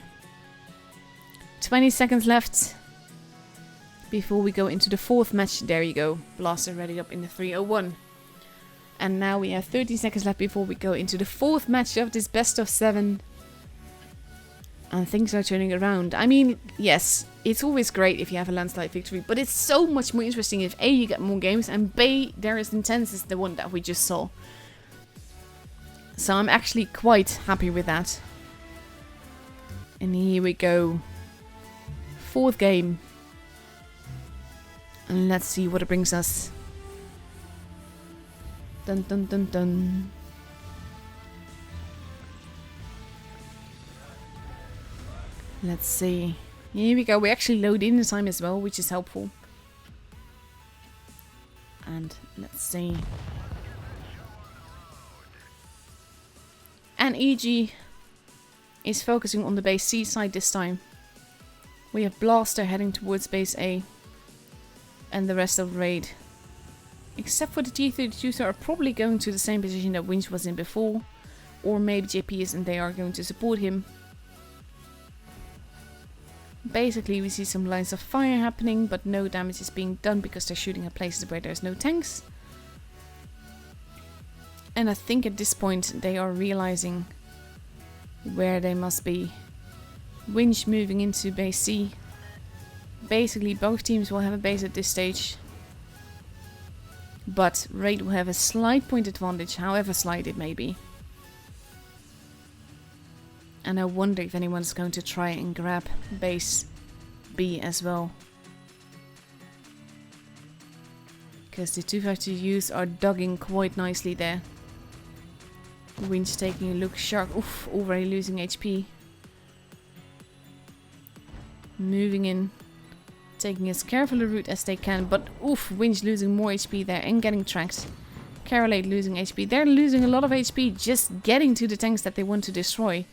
20 seconds left before we go into the 4th match. There you go, Blaster ready up in the 301. And now we have 30 seconds left before we go into the 4th match of this best of 7. And things are turning around. I mean, yes, it's always great if you have a landslide victory, but it's so much more interesting if A, you get more games, and B, there is intense as the one that we just saw. So I'm actually quite happy with that. And here we go. 4th game. And let's see what it brings us. Dun dun dun dun. Let's see. Here we go. We actually load in the time as well, which is helpful. And let's see. And EG is focusing on the base C side this time. We have Blaster heading towards base A. And the rest of Raid. Except for the T-32s are probably going to the same position that Winch was in before. Or maybe JP is and they are going to support him. Basically we see some lines of fire happening, but no damage is being done because they're shooting at places where there's no tanks. And I think at this point they are realizing where they must be. Winch moving into base C. Basically both teams will have a base at this stage. But Raid will have a slight point advantage, however slight it may be. And I wonder if anyone's going to try and grab base B as well. Because the 252Us are dugging quite nicely there. Winch taking a look. Shark, oof, already losing HP. Moving in. Taking as careful a route as they can. But oof, Winch losing more HP there and getting tracked. Carolade losing HP. They're losing a lot of HP just getting to the tanks that they want to destroy.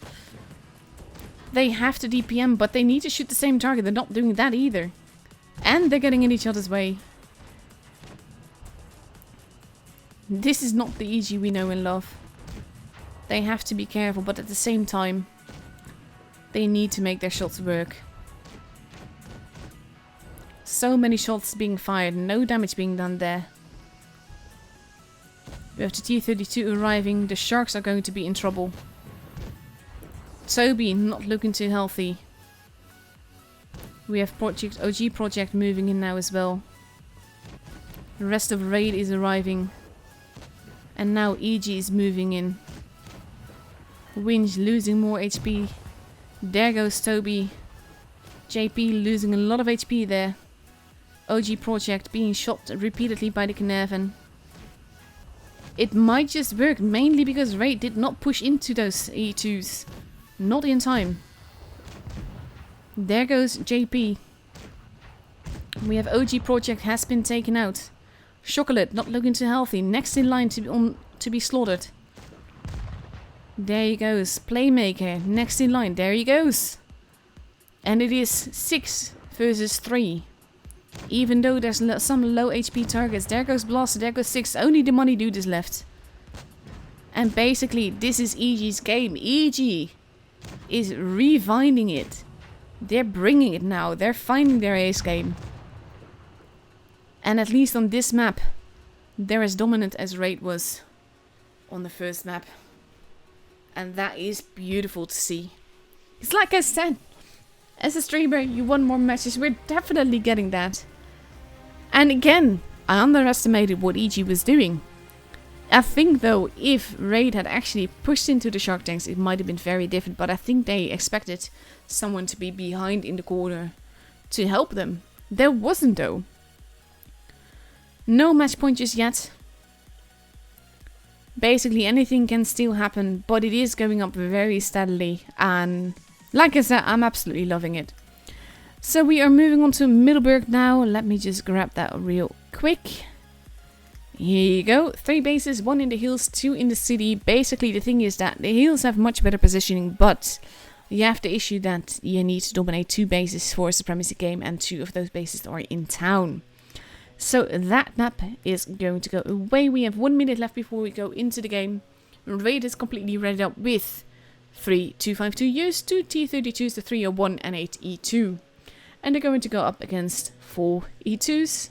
They have to DPM, but they need to shoot the same target. They're not doing that either. And they're getting in each other's way. This is not the EG we know and love. They have to be careful, but at the same time, they need to make their shots work. So many shots being fired, no damage being done there. We have the T-32 arriving. The Sharks are going to be in trouble. Toby not looking too healthy. We have OG Project moving in now as well. The rest of Raid is arriving. And now EG is moving in. Winch losing more HP. There goes Toby. JP losing a lot of HP there. OG Project being shot repeatedly by the Carnarvon. It might just work mainly because Raid did not push into those E2s. Not in time. There goes JP. We have OG Project has been taken out. Chocolate not looking too healthy. Next in line to be slaughtered. There he goes. Playmaker next in line. There he goes. And it is 6 versus 3. Even though there's some low HP targets. There goes Blaster. There goes 6. Only the money dude is left. And basically this is EG's game. EG is revinding it. They're bringing it now. They're finding their ace game. And at least on this map, they're as dominant as Raid was on the first map. And that is beautiful to see. It's like I said, as a streamer, you want more matches. We're definitely getting that. And again, I underestimated what EG was doing. I think though, if Raid had actually pushed into the Shark tanks, it might have been very different. But I think they expected someone to be behind in the corner to help them. There wasn't though. No match point just yet. Basically anything can still happen, but it is going up very steadily. And like I said, I'm absolutely loving it. So we are moving on to Middleburg now. Let me just grab that real quick. Here you go. 3 bases, 1 in the hills, 2 in the city. Basically, the thing is that the hills have much better positioning, but you have the issue that you need to dominate 2 bases for a supremacy game, and 2 of those bases are in town. So that map is going to go away. We have 1 minute left before we go into the game. Raid is completely readied up with 3 252Us, 2 T32s, the 301 and 8 E2. And they're going to go up against 4 E2s,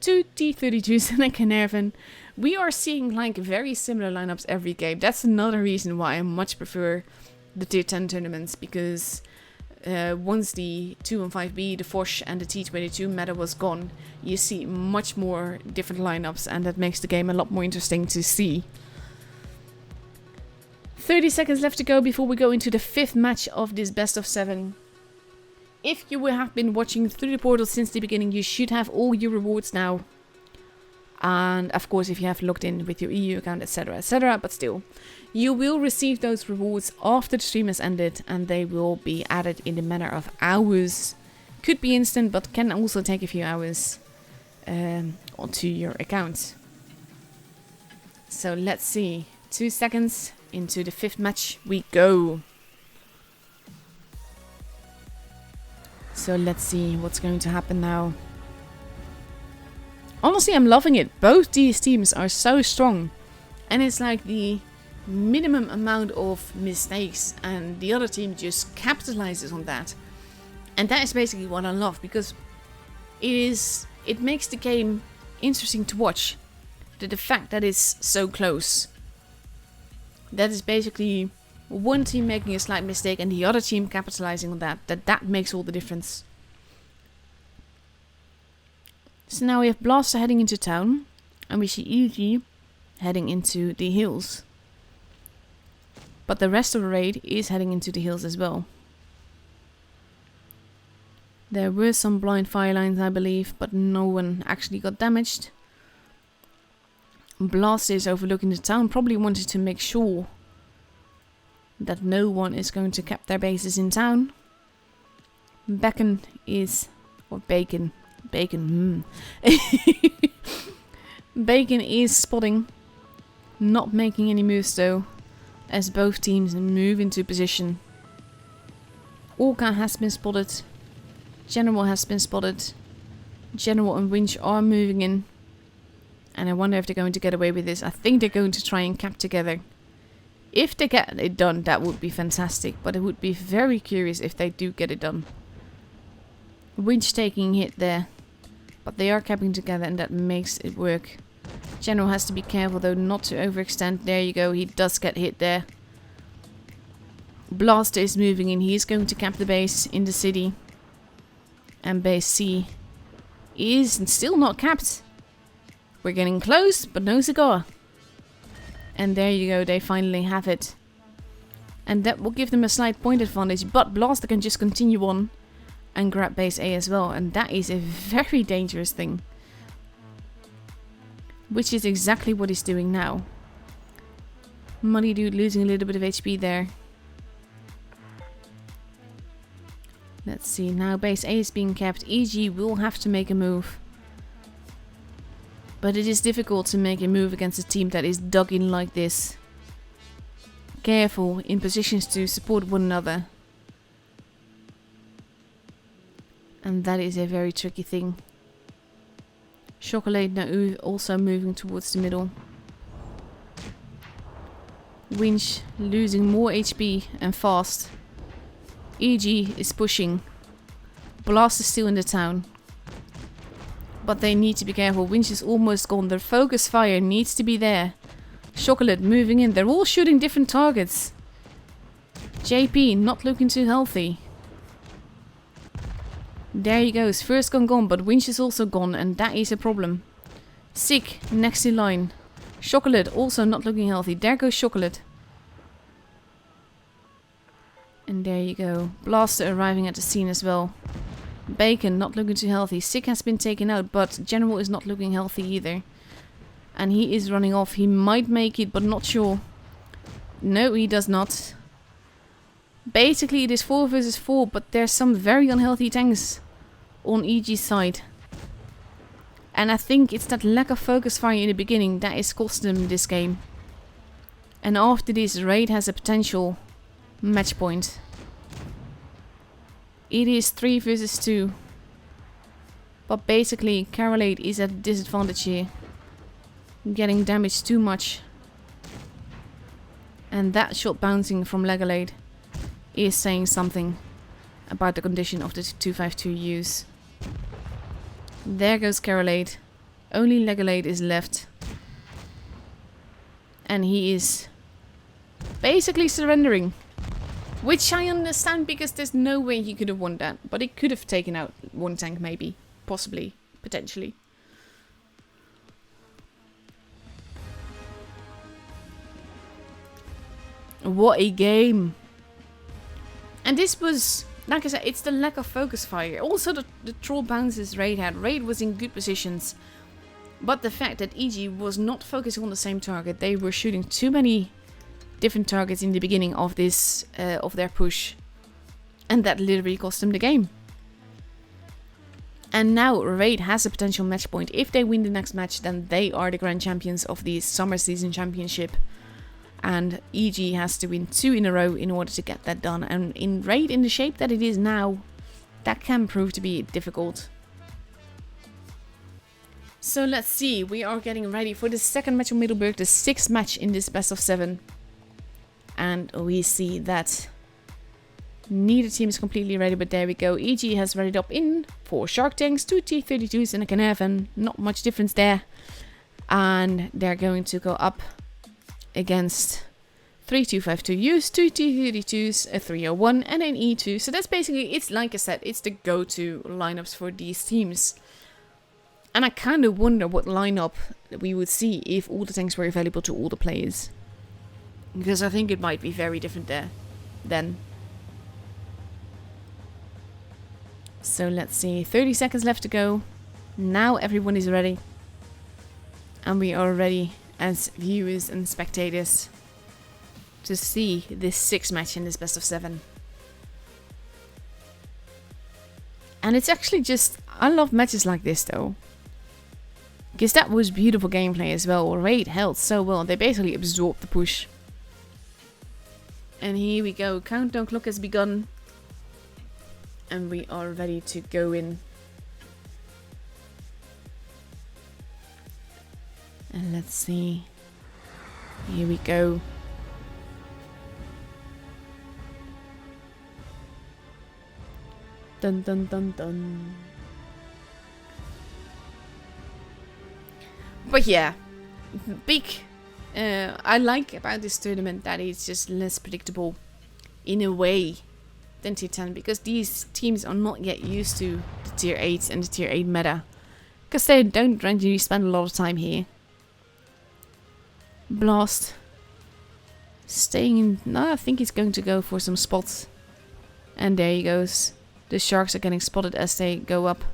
2 T32s and a Caernarfon. We are seeing like very similar lineups every game. That's another reason why I much prefer the tier 10 tournaments, because once the 215B, the Foch and the T22 meta was gone, you see much more different lineups, and that makes the game a lot more interesting to see. 30 seconds left to go before we go into the 5th match of this best of 7. If you have been watching through the portal since the beginning, you should have all your rewards now. And of course, if you have logged in with your EU account, etc, etc, but still, you will receive those rewards after the stream has ended, and they will be added in the manner of hours. Could be instant, but can also take a few hours onto your account. So let's see. 2 seconds into the 5th match we go. So let's see what's going to happen now. Honestly, I'm loving it. Both these teams are so strong. And it's like the minimum amount of mistakes, and the other team just capitalizes on that. And that is basically what I love, because it makes the game interesting to watch. The fact that it's so close. That is basically one team making a slight mistake and the other team capitalizing on that makes all the difference. So now we have Blaster heading into town, and we see EG heading into the hills. But the rest of the raid is heading into the hills as well. There were some blind fire lines, I believe, but no one actually got damaged. Blaster is overlooking the town, probably wanted to make sure that no one is going to cap their bases in town. Bacon is spotting, not making any moves though, as both teams move into position. Orca has been spotted, General has been spotted, General and Winch are moving in, and I wonder if they're going to get away with this. I think they're going to try and cap together. If they get it done, that would be fantastic, but it would be very curious if they do get it done. Winch taking a hit there, but they are capping together, and that makes it work. General has to be careful though not to overextend. There you go, he does get hit there. Blaster is moving in, he is going to cap the base in the city. And base C is still not capped. We're getting close, but no cigar. And there you go, they finally have it. And that will give them a slight point advantage, but Blaster can just continue on and grab base A as well. And that is a very dangerous thing. Which is exactly what he's doing now. Muddy Dude losing a little bit of HP there. Let's see, now base A is being kept. EG will have to make a move. But it is difficult to make a move against a team that is dug in like this. Careful, in positions to support one another. And that is a very tricky thing. Chocolate now also moving towards the middle. Winch losing more HP and fast. EG is pushing. Blast is still in the town. But they need to be careful. Winch is almost gone. Their focus fire needs to be there. Chocolate moving in. They're all shooting different targets. JP not looking too healthy. There he goes. First gun gone, but Winch is also gone, and that is a problem. Sick next in line. Chocolate also not looking healthy. There goes Chocolate. And there you go. Blaster arriving at the scene as well. Bacon not looking too healthy. Sick has been taken out, but General is not looking healthy either. And he is running off. He might make it, but not sure. No, he does not. Basically, it is 4 versus 4, but there's some very unhealthy tanks on EG's side. And I think it's that lack of focus fire in the beginning that is costing them this game. And after this, Raid has a potential match point. It is 3 versus 2. But basically, Carolade is at a disadvantage here. Getting damaged too much. And that shot bouncing from Legalade is saying something about the condition of the 252 use. There goes Carolade. Only Legalade is left. And he is basically surrendering. Which I understand, because there's no way he could have won that. But he could have taken out one tank maybe. Possibly. Potentially. What a game. And this was, like I said, it's the lack of focus fire. Also the troll bounces Raid had. Raid was in good positions. But the fact that EG was not focusing on the same target. They were shooting too many different targets in the beginning of this, of their push. And that literally cost them the game. And now Raid has a potential match point. If they win the next match, then they are the grand champions of the summer season championship. And EG has to win 2 in a row in order to get that done. And in Raid, in the shape that it is now, that can prove to be difficult. So let's see, we are getting ready for the second match of Middelburg, the 6th match in this best of 7. And we see that neither team is completely ready, but there we go. EG has readied up in 4 Shark Tanks, 2 T-32s and a Canavan. Not much difference there. And they're going to go up against 3 252Us, 2 T-32s, a 301 and an E2. So that's basically, it's like I said, it's the go-to lineups for these teams. And I kind of wonder what lineup we would see if all the tanks were available to all the players. Because I think it might be very different there then. So let's see, 30 seconds left to go. Now everyone is ready. And we are ready as viewers and spectators to see this 6th match in this best of 7. And it's actually just, I love matches like this though. Because that was beautiful gameplay as well. Raid held so well. They basically absorbed the push. And here we go. Countdown clock has begun. And we are ready to go in. And let's see. Here we go. Dun dun dun dun. But yeah, big. I like about this tournament that it's just less predictable in a way than Tier 10, because these teams are not yet used to the Tier 8 and the Tier 8 meta. Because they don't really spend a lot of time here. Blast. Staying in. No, I think he's going to go for some spots. And there he goes. The sharks are getting spotted as they go up.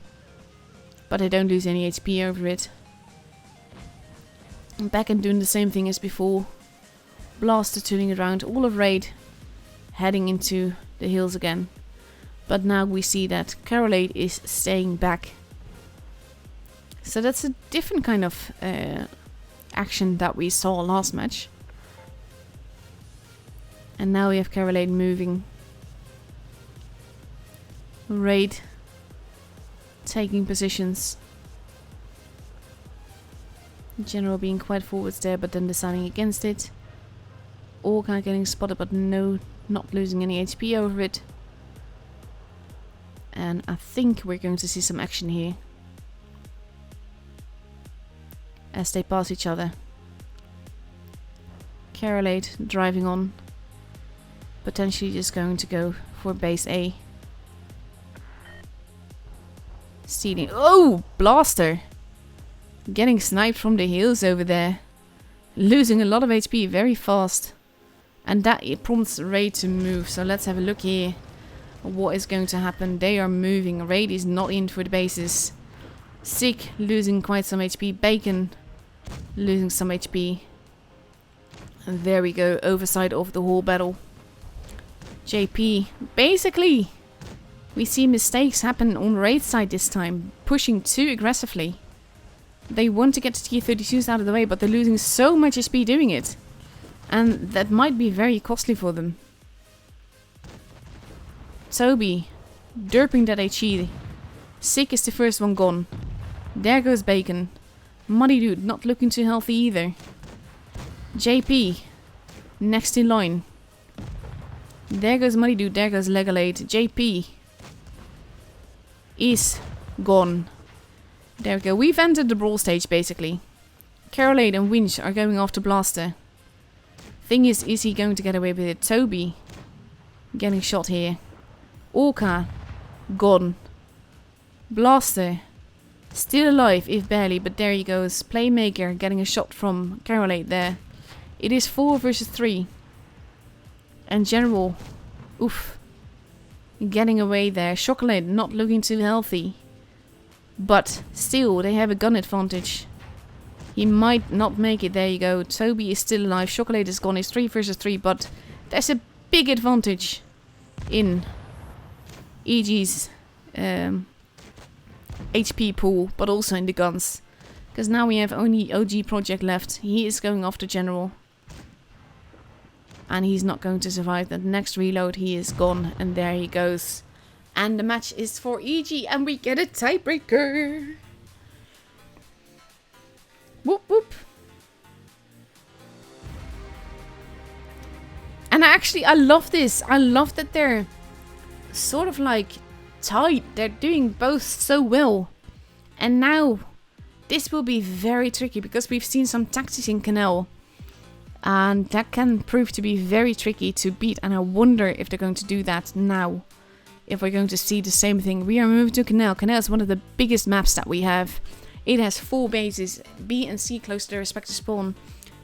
But they don't lose any HP over it. I'm back and doing the same thing as before. Blaster turning around. All of Raid heading into the hills again. But now we see that Carolade is staying back. So that's a different kind of action that we saw last match. And now we have Carolade moving. Raid taking positions. General being quite forwards there, but then deciding against it. Orca getting spotted, but no, not losing any HP over it. And I think we're going to see some action here. As they pass each other. Carolade driving on. Potentially just going to go for base A. Stealing. Oh! Blaster! Getting sniped from the hills over there. Losing a lot of HP very fast. And that it prompts Raid to move. So let's have a look here. What is going to happen? They are moving. Raid is not in for the bases. Sick losing quite some HP. Bacon losing some HP. And there we go. Oversight of the whole battle. JP. Basically, we see mistakes happen on Raid's side this time. Pushing too aggressively. They want to get the T-32s out of the way, but they're losing so much SP doing it. And that might be very costly for them. Toby, derping that HE. Sick is the first one gone. There goes Bacon. Muddy Dude, not looking too healthy either. JP, next in line. There goes Muddy Dude, there goes Legalade. JP is gone. There we go. We've entered the brawl stage, basically. Carolade and Winch are going after Blaster. Thing is he going to get away with it? Toby getting shot here. Orca gone. Blaster still alive, if barely, but there he goes. Playmaker getting a shot from Carolade there. It is 4 versus 3. And General, oof, getting away there. Chocolate not looking too healthy. But still, they have a gun advantage. He might not make it. There you go. Toby is still alive. Chocolate is gone. It's 3 versus 3. But there's a big advantage in EG's HP pool, but also in the guns. Because now we have only OG Project left. He is going after General. And he's not going to survive. The next reload, he is gone. And there he goes. And the match is for EG. And we get a tiebreaker. Whoop whoop. And I love this. I love that they're sort of like tight. They're doing both so well. And now this will be very tricky because we've seen some tactics in Canal. And that can prove to be very tricky to beat. And I wonder if they're going to do that now. If we're going to see the same thing. We are moving to Canal. Canal is one of the biggest maps that we have. It has 4 bases. B and C close to their respective spawn.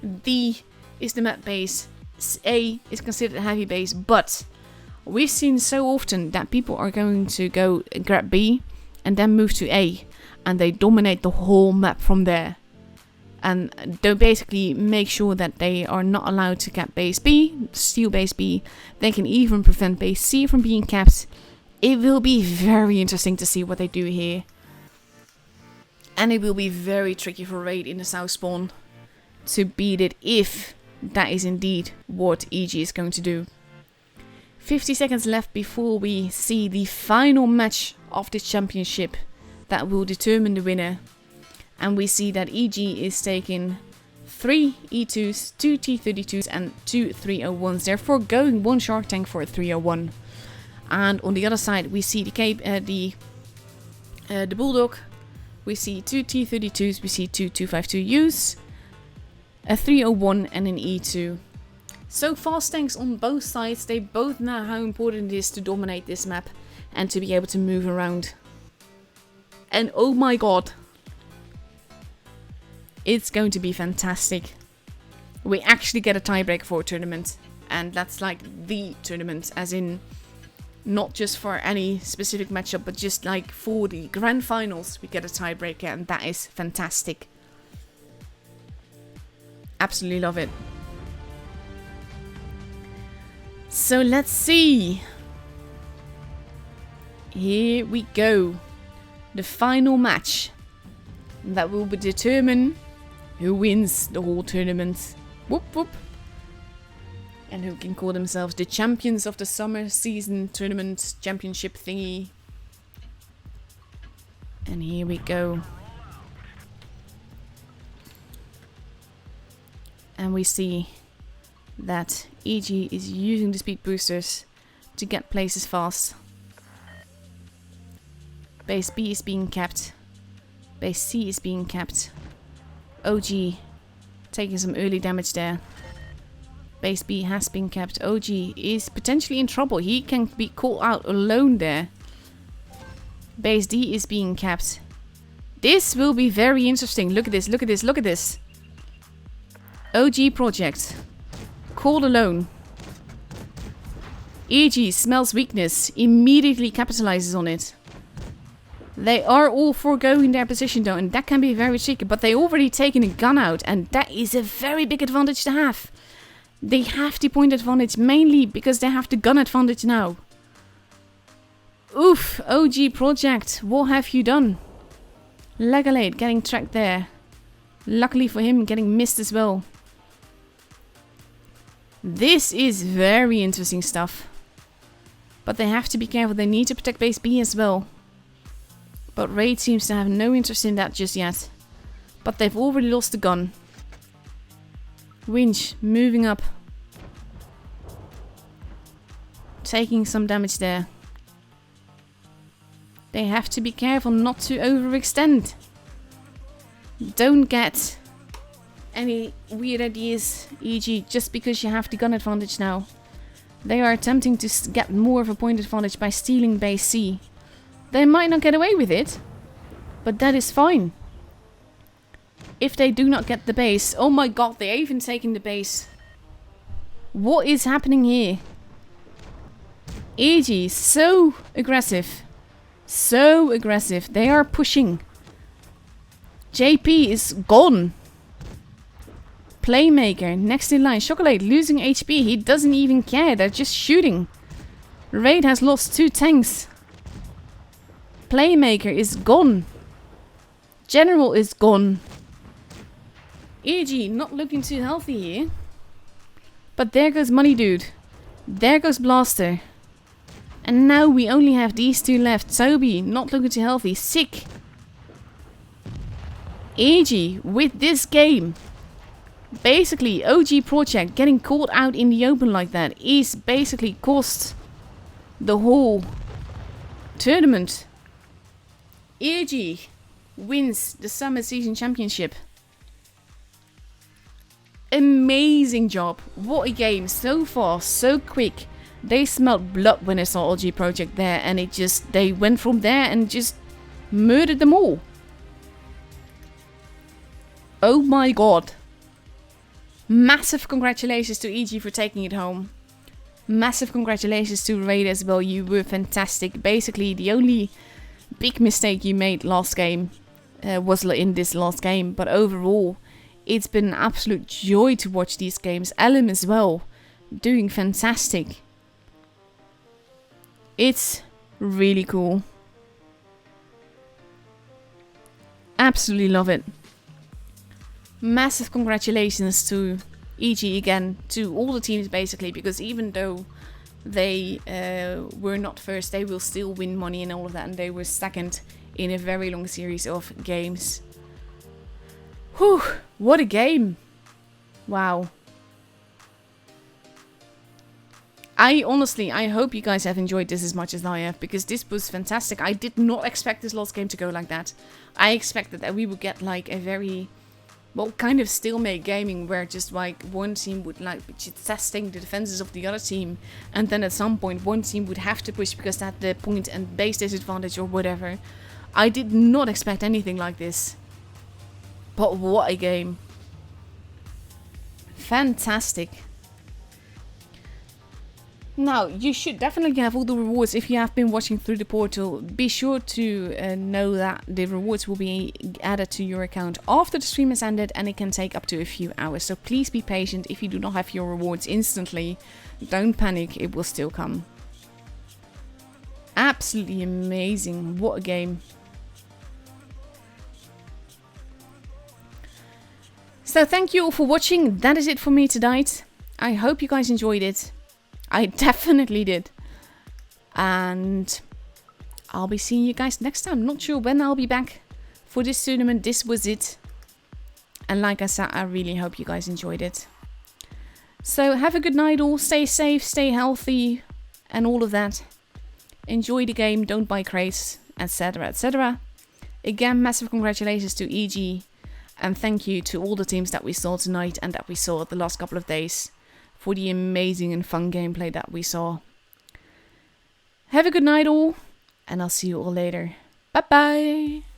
D is the map base. A is considered a heavy base. But we've seen so often that people are going to go and grab B. And then move to A. And they dominate the whole map from there. And they basically make sure that they are not allowed to cap base B, steal base B. They can even prevent base C from being capped. It will be very interesting to see what they do here. And it will be very tricky for Raid in the south spawn to beat it if that is indeed what EG is going to do. 50 seconds left before we see the final match of this championship that will determine the winner. And we see that EG is taking 3 E2s, 2 T32s and 2 301s. Therefore going 1 Shark Tank for a 301. And on the other side we see the Bulldog. We see 2 T32s, we see 2 252Us, a 301 and an E2. So fast tanks on both sides. They both know how important it is to dominate this map and to be able to move around. And oh my god. It's going to be fantastic. We actually get a tiebreak for a tournament. And that's like the tournament. As in, not just for any specific matchup, but just like for the grand finals, we get a tiebreaker. And that is fantastic. Absolutely love it. So let's see. Here we go. The final match. That will determine who wins the whole tournament. Whoop whoop. And who can call themselves the champions of the summer season tournament championship thingy. And here we go. And we see that EG is using the speed boosters to get places fast. Base B is being capped. Base C is being capped. OG taking some early damage there. Base B has been capped. OG is potentially in trouble. He can be caught out alone there. Base D is being capped. This will be very interesting. Look at this, look at this, look at this. OG Project. Called alone. EG smells weakness. Immediately capitalizes on it. They are all foregoing their position though, and that can be very tricky, but they already taken a gun out, and that is a very big advantage to have. They have the point advantage mainly because they have the gun advantage now. Oof, OG Project, what have you done? Legalade getting tracked there. Luckily for him, getting missed as well. This is very interesting stuff. But they have to be careful. They need to protect base B as well. But Raid seems to have no interest in that just yet. But they've already lost the gun. Winch moving up. Taking some damage there. They have to be careful not to overextend. Don't get any weird ideas, e.g. just because you have the gun advantage now. They are attempting to get more of a point advantage by stealing base C. They might not get away with it, but that is fine. If they do not get the base... Oh my god, they're even taking the base. What is happening here? EG, so aggressive. So aggressive. They are pushing. JP is gone. Playmaker, next in line. Chocolate losing HP. He doesn't even care. They're just shooting. Raid has lost 2 tanks. Playmaker is gone. General is gone. EG not looking too healthy here. But there goes Money Dude. There goes Blaster. And now we only have these 2 left. Toby not looking too healthy. Sick. EG with this game. Basically, OG Project getting caught out in the open like that is basically cost the whole tournament. EG wins the Summer Season Championship. Amazing job. What a game. So fast, so quick. They smelled blood when they saw OG Project there, and they went from there and just murdered them all. Oh my god. Massive congratulations to EG for taking it home. Massive congratulations to Raid as well. You were fantastic. Basically, the only big mistake you made last game was in this last game. But overall, it's been an absolute joy to watch these games. Ellen as well, doing fantastic. It's really cool. Absolutely love it. Massive congratulations to EG again, to all the teams basically, because even though they were not first, they will still win money and all of that, and they were second in a very long series of games. Whew, what a game. Wow. I hope you guys have enjoyed this as much as I have, because this was fantastic. I did not expect this last game to go like that. I expected that we would get like a very... well, kind of stalemate gaming where just like one team would like be testing the defenses of the other team, and then at some point one team would have to push because they had the point and base disadvantage or whatever. I did not expect anything like this. But what a game. Fantastic. Now, you should definitely have all the rewards if you have been watching through the portal. Be sure to know that the rewards will be added to your account after the stream has ended, and it can take up to a few hours. So please be patient if you do not have your rewards instantly. Don't panic, it will still come. Absolutely amazing. What a game. So thank you all for watching. That is it for me tonight. I hope you guys enjoyed it. I definitely did. And I'll be seeing you guys next time. Not sure when I'll be back for this tournament. This was it. And like I said, I really hope you guys enjoyed it. So have a good night all. Stay safe, stay healthy, and all of that. Enjoy the game. Don't buy crates, etc, etc. Again, massive congratulations to EG. And thank you to all the teams that we saw tonight and that we saw the last couple of days, for the amazing and fun gameplay that we saw. Have a good night all, and I'll see you all later. Bye bye!